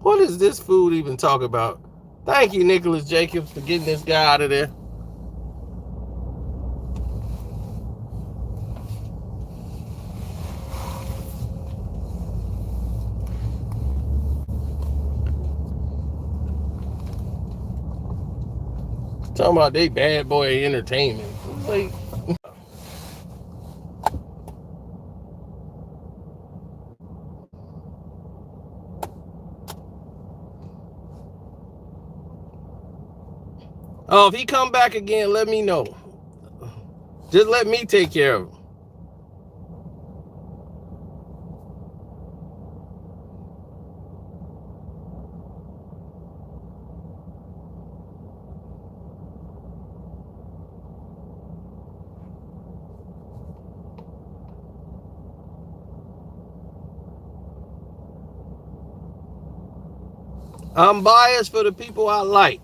Speaker 1: What does this food even talk about? Thank you, Nicholas Jacobs, for getting this guy out of there. Talking about they bad boy entertainment. Like, oh, if he come back again, let me know. Just let me take care of him. I'm biased for the people I like.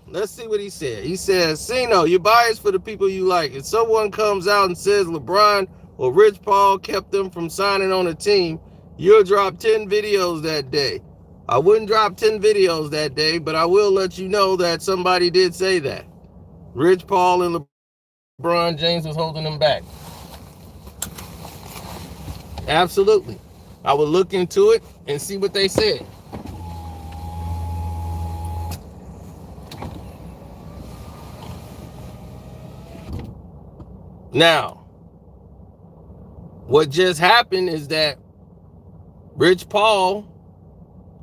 Speaker 1: Let's see what he said. He says, Sino, you're biased for the people you like. If someone comes out and says LeBron or Rich Paul kept them from signing on a team, you'll drop 10 videos that day. I wouldn't drop 10 videos that day, but I will let you know that somebody did say that. Rich Paul and LeBron James was holding them back. Absolutely. I would look into it and see what they said. Now, what just happened is that Rich Paul,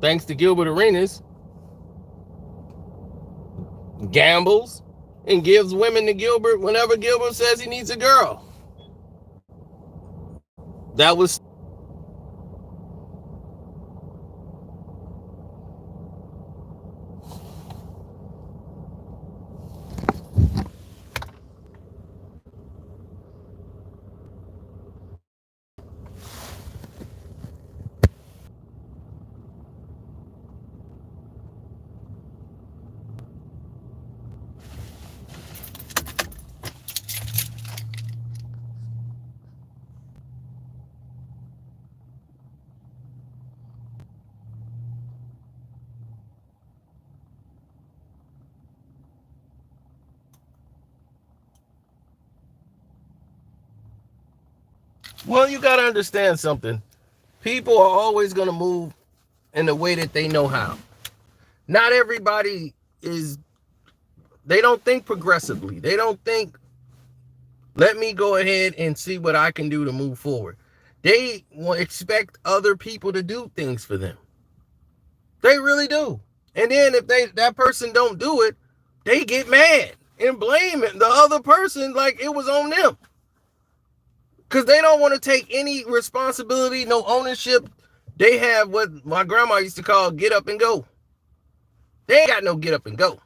Speaker 1: thanks to Gilbert Arenas, gambles and gives women to Gilbert whenever Gilbert says he needs a girl. That was Well, you got to understand something. People are always going to move in the way that they know how. Not everybody is, they don't think progressively. They don't think, let me go ahead and see what I can do to move forward. They will expect other people to do things for them. They really do. And then if that person don't do it, they get mad and blame the other person like it was on them. Because they don't want to take any responsibility, no ownership. They have what my grandma used to call get up and go. They ain't got no get up and go.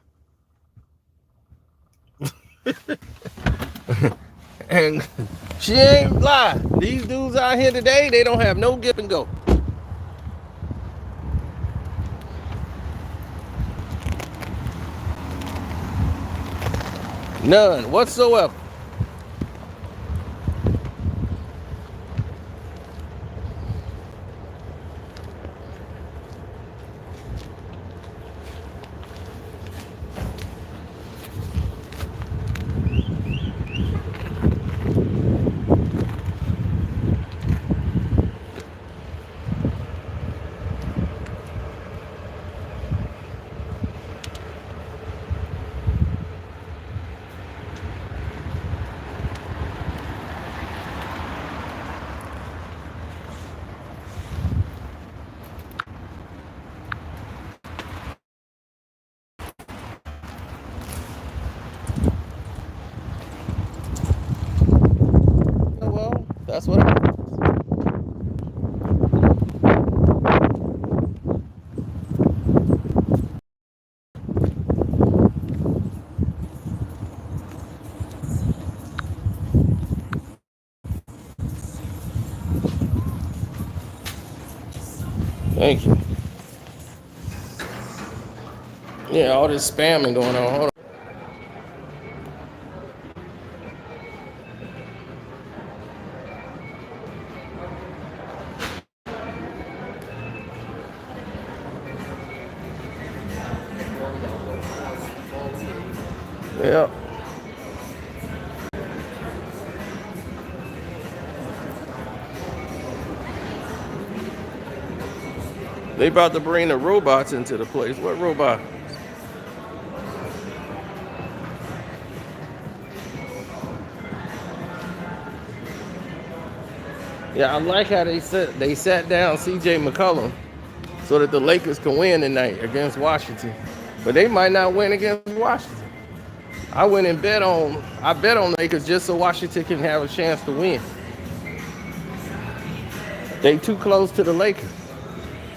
Speaker 1: And she ain't lying. These dudes out here today, they don't have no get up and go. None whatsoever. Well, that's what happens. Thank you. Yeah, all this spamming going on. Hold on. Yeah. They about to bring the robots into the place. What robot? Yeah, I like how they sat down C.J. McCollum so that the Lakers can win tonight against Washington. But they might not win against Washington. I bet on Lakers just so Washington can have a chance to win. They too close to the Lakers.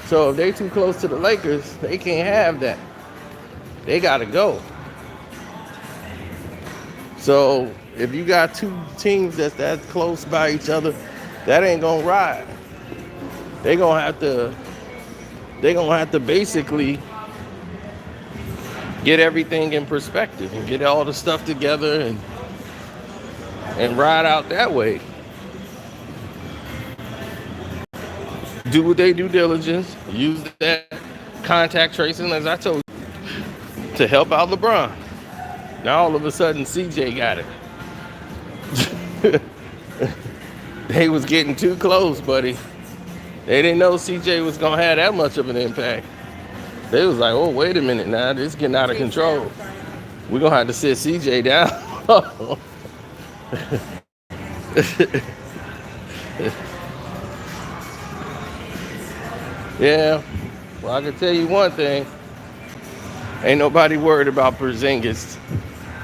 Speaker 1: So if they too close to the Lakers, they can't have that. They gotta go. So if you got two teams that's that close by each other, that ain't gonna ride. They're gonna have to basically get everything in perspective and get all the stuff together and ride out that way. Do what they due diligence, use that contact tracing, as I told you, to help out LeBron. Now all of a sudden CJ got it. They was getting too close, buddy. They didn't know CJ was gonna have that much of an impact. They was like, oh, wait a minute now, this is getting out of control. We're gonna have to sit CJ down. Yeah, well, I can tell you one thing. Ain't nobody worried about Porzingis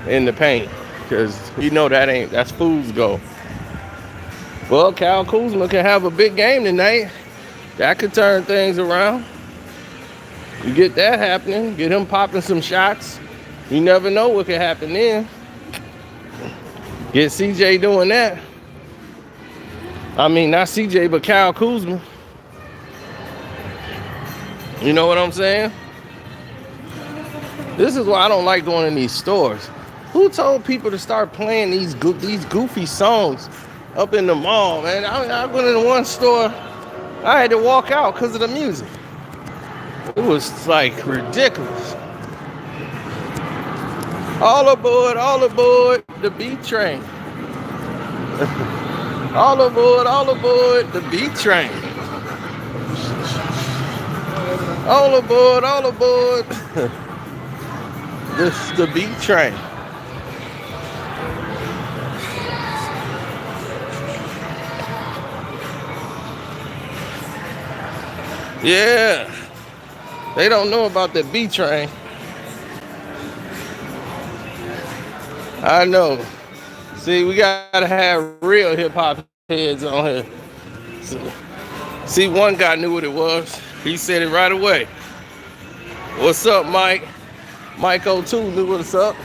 Speaker 1: in the paint, because you know that's fool's gold. Well, Kyle Kuzma can have a big game tonight. That could turn things around. You get that happening, get him popping some shots. You never know what could happen then. Get CJ doing that. I mean, not CJ, but Kyle Kuzma. You know what I'm saying? This is why I don't like going in these stores. Who told people to start playing these goofy songs up in the mall, man? I went in one store, I had to walk out because of the music. It was like ridiculous. All aboard the B train. All aboard the B train. All aboard, all aboard. This is the B train. Yeah. They don't know about the B train. I know. See, we gotta have real hip hop heads on here. See, one guy knew what it was. He said it right away. What's up, Mike? Mike O2 knew what's up.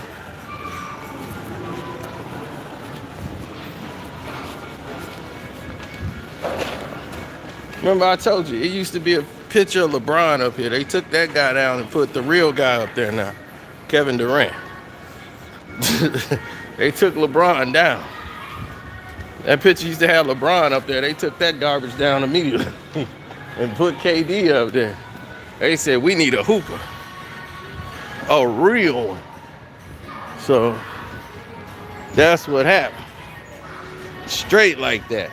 Speaker 1: Remember I told you, it used to be a picture of LeBron up here. They took that guy down and put the real guy up there now, Kevin Durant. They took LeBron down. That picture used to have LeBron up there. They took that garbage down immediately and put KD up there. They said, we need a hooper. A real one. So that's what happened. Straight like that.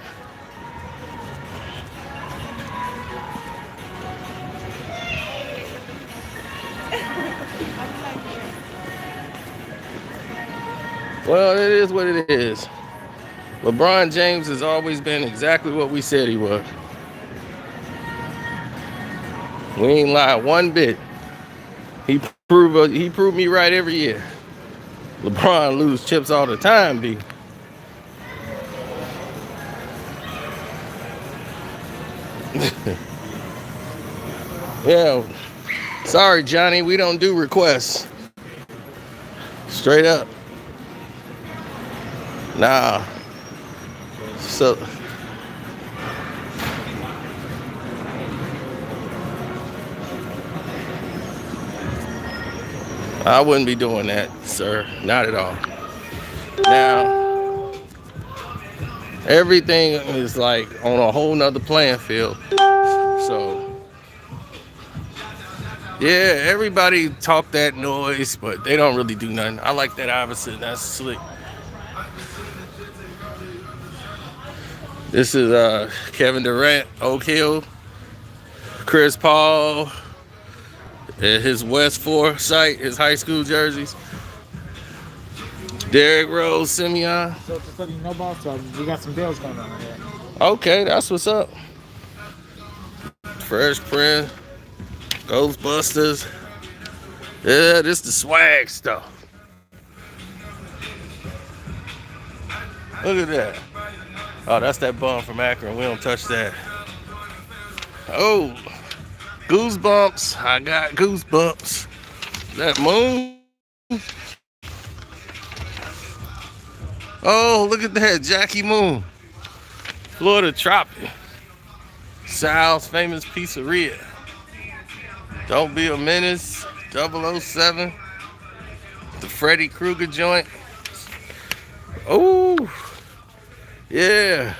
Speaker 1: Well, it is what it is. LeBron James has always been exactly what we said he was. We ain't lied one bit. He proved me right every year. LeBron lose chips all the time, B. Yeah. Sorry, Johnny, we don't do requests. Straight up. Nah. So I wouldn't be doing that, sir. Not at all. Now, everything is like on a whole nother playing field. So, yeah, everybody talk that noise, but they don't really do nothing. I like that Iverson. That's slick. This is Kevin Durant, Oak Hill, Chris Paul, at his West 4 site, his high school jerseys. Derrick Rose, Simeon.
Speaker 2: So just letting you know, boss, we got some deals going on here.
Speaker 1: Okay, that's what's up. Fresh Prince, Ghostbusters. Yeah, this the swag stuff. Look at that. Oh, that's that bum from Akron. We don't touch that. Oh, goosebumps. I got goosebumps. That moon. Oh, look at that. Jackie Moon. Florida Tropic. Sal's famous pizzeria. Don't Be a Menace. 007. The Freddy Krueger joint. Oh. Yeah.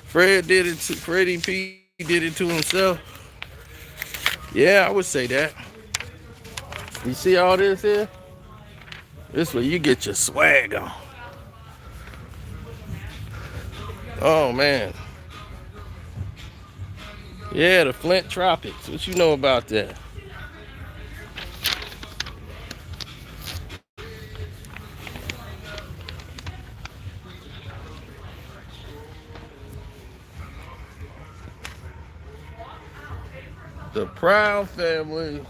Speaker 1: Freddy P did it to himself. Yeah, I would say that. You see all this here? This is where you get your swag on. Oh man. Yeah, the Flint Tropics. What you know about that? The Proud Family.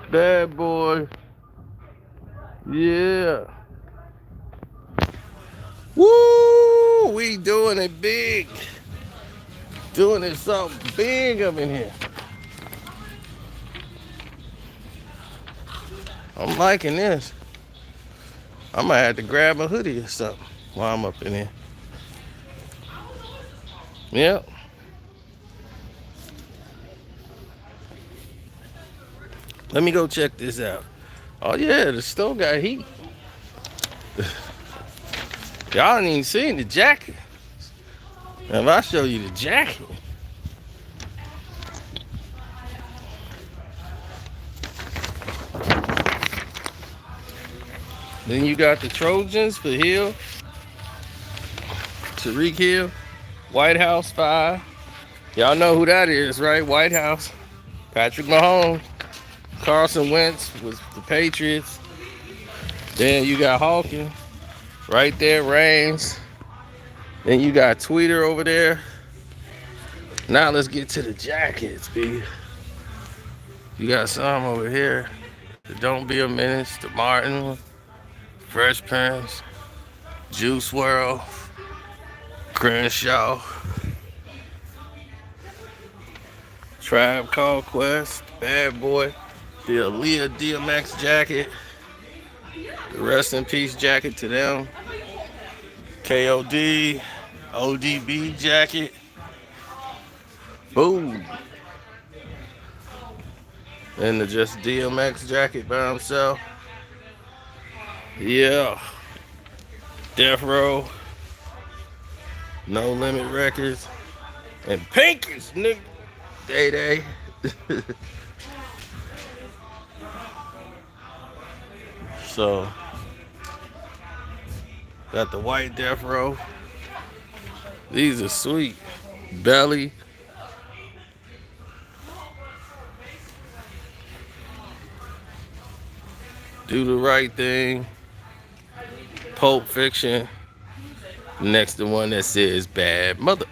Speaker 1: Bad boy. Yeah. Woo! We doing it big. Doing it something big up in here. I'm liking this. I might have to grab a hoodie or something while I'm up in here. Yep. Let me go check this out. Oh yeah, the stove got heat. Y'all ain't even seen the jacket. If I show you the jacket. Then you got the Trojans for Hill, Tariq Hill, White House 5. Y'all know who that is, right? White House. Patrick Mahomes. Carson Wentz was the Patriots. Then you got Hawkins. Right there, Reigns. Then you got Tweeter over there. Now let's get to the jackets, B. You got some over here. The Don't Be a Menace, the Martin, Fresh Prince, Juice WRLD, Crenshaw, Tribe Called Quest, Bad Boy, the Aaliyah DMX jacket, the Rest in Peace jacket to them, KOD, ODB jacket, boom. And the just DMX jacket by himself. Yeah. Death Row, No Limit Records, and Pinkies, nigga. Day Day. So, got the white Death Row. These are sweet. Belly. Do the Right Thing. Pulp Fiction. Next to one that says Bad Mother.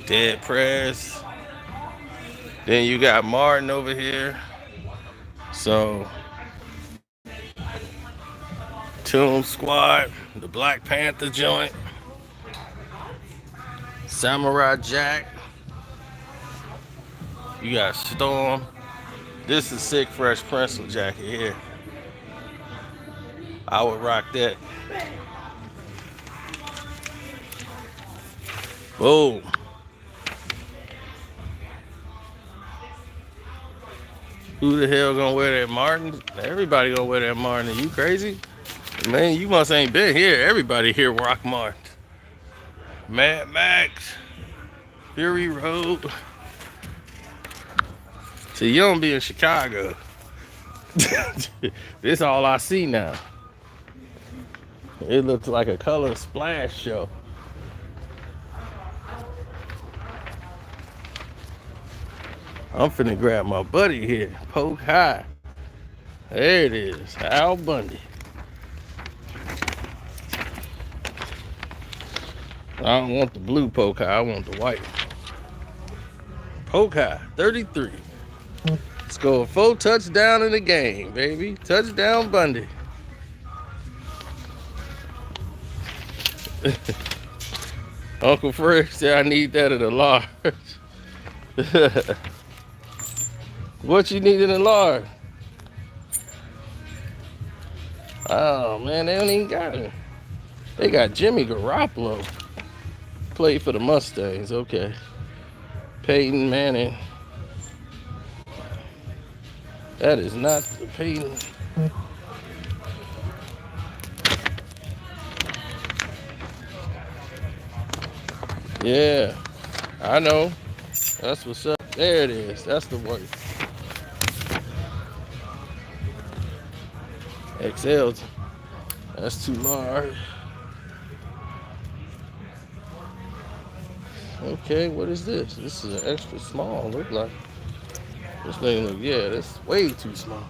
Speaker 1: Dead Press. Then you got Martin over here. So, Tomb Squad, the Black Panther joint, Samurai Jack. You got Storm. This is sick Fresh Prince jacket here. I would rock that. Boom. Who the hell gonna wear that Martin? Everybody gonna wear that Martin. Are you crazy? Man, you must ain't been here. Everybody here rock Martin. Mad Max. Fury Road. See, you don't be in Chicago. This all I see now. It looks like a color splash show. I'm finna grab my buddy here. Poke High. There it is. Al Bundy. I don't want the blue Poke High. I want the white. Poke High, 33. Scored 4 touchdowns in the game, baby. Touchdown Bundy. Uncle Fred said I need that at a large. What you need in a large? Oh man, they don't even got it. They got Jimmy Garoppolo. Played for the Mustangs, okay. Peyton Manning. That is not the Peyton. Yeah, I know. That's what's up. There it is. That's the one. XL. That's too large. Okay, what is this? This is an extra small. Look like this thing. Look, yeah, that's way too small.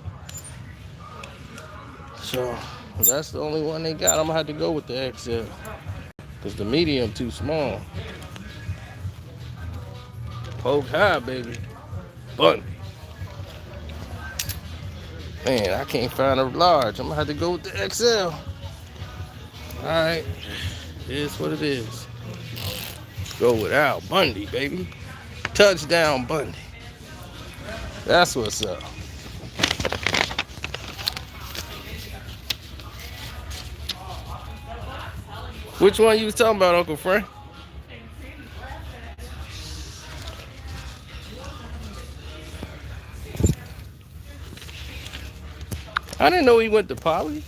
Speaker 1: So that's the only one they got. I'm gonna have to go with the XL because the medium too small. Poke High, baby. Bundy. Man, I can't find a large. I'm gonna have to go with the XL. Alright. It is what it is. Go with Al Bundy, baby. Touchdown Bundy. That's what's up. Which one you was talking about, Uncle Frank? I didn't know he went to Poly.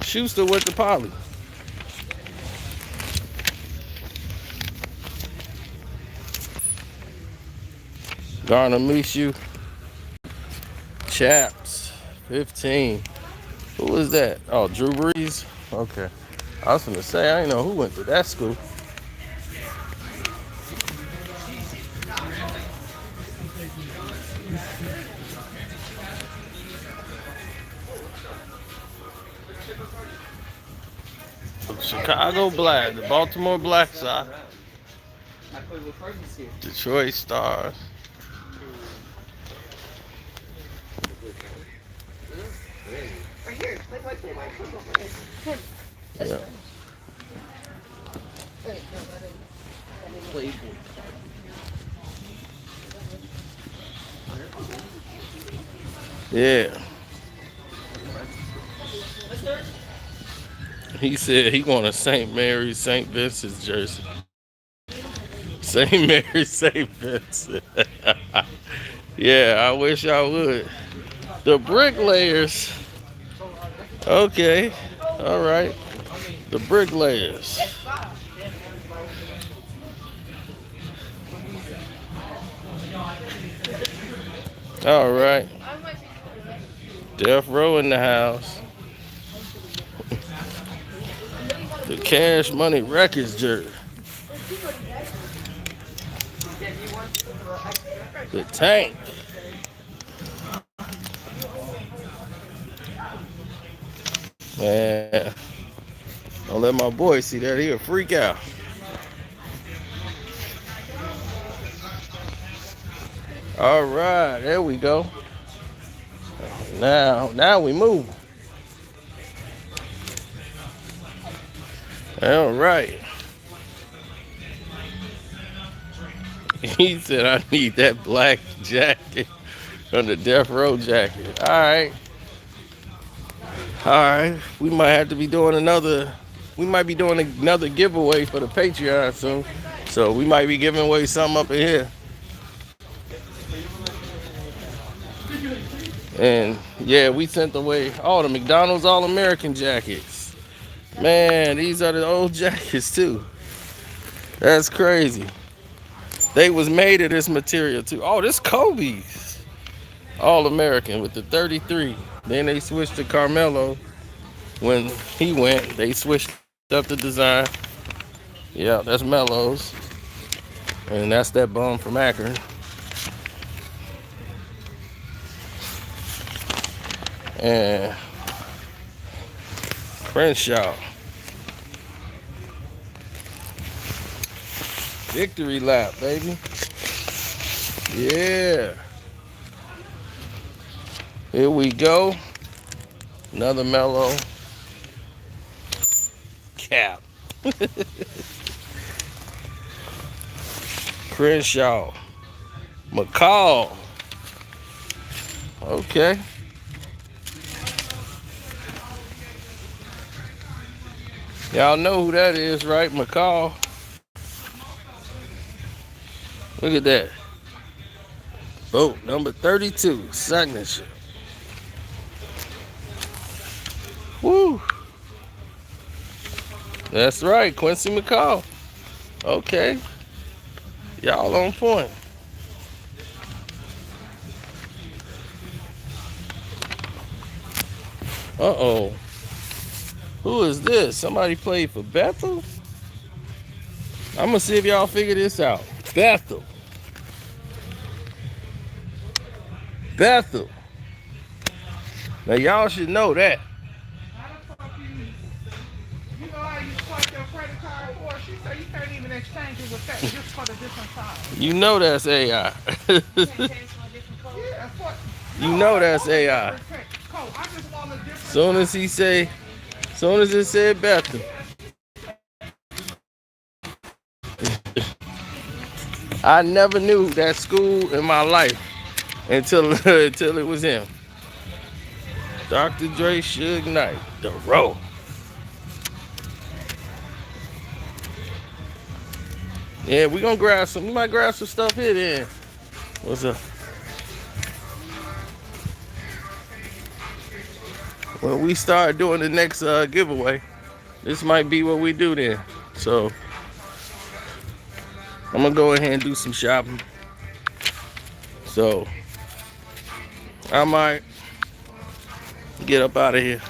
Speaker 1: Schuster went to Poly. Garner Minshew, Chaps, 15. Who was that? Oh, Drew Brees? Okay. I was gonna say, I didn't know who went to that school. Chicago Black, the Baltimore Black Sox, Detroit Stars. Yeah. Yeah. He said he want a St. Mary's, St. Vincent's jersey. St. Mary's, St. Vincent. Yeah, I wish I would. The bricklayers. Okay. All right. The bricklayers. All right. Death Row in the house. The Cash Money Records jersey. The Tank. Man, don't let my boy see that. He'll freak out. All right, there we go. Now we move. All right. He said, I need that black jacket on the Death Row jacket. All right. All right. We might have to be doing another. We might be doing another giveaway for the Patreon soon. So we might be giving away something up in here. And yeah, we sent away all the McDonald's All-American jackets. Man, these are the old jackets too. That's crazy. They was made of this material too. Oh, this Kobe's All-American with the 33. Then they switched to Carmelo. When he went, they switched up the design. Yeah, that's Melo's. And that's that bum from Akron. And Crenshaw. Victory lap, baby. Yeah. Here we go. Another Melo. Cap. Crenshaw. McCall. Okay. Y'all know who that is, right? McCall. Look at that. Boat number 32, signature. Woo. That's right, Quincy McCall. Okay. Y'all on point. Uh-oh. Who is this? Somebody played for Bethel? I'm going to see if y'all figure this out. Bethel. Bethel. Now, y'all should know that.
Speaker 3: You know how you swipe your credit card for? She said you can't even exchange his effect just for the different cards.
Speaker 1: You know that's AI. You know that's AI. Soon as he say, soon as it said Bethel. I never knew that school in my life until it was him. Dr. Dre, Suge Knight, the row. Yeah, we gonna grab some. We might grab some stuff here then. What's up? When we start doing the next giveaway, this might be what we do then. So I'm gonna go ahead and do some shopping. So I might get up out of here.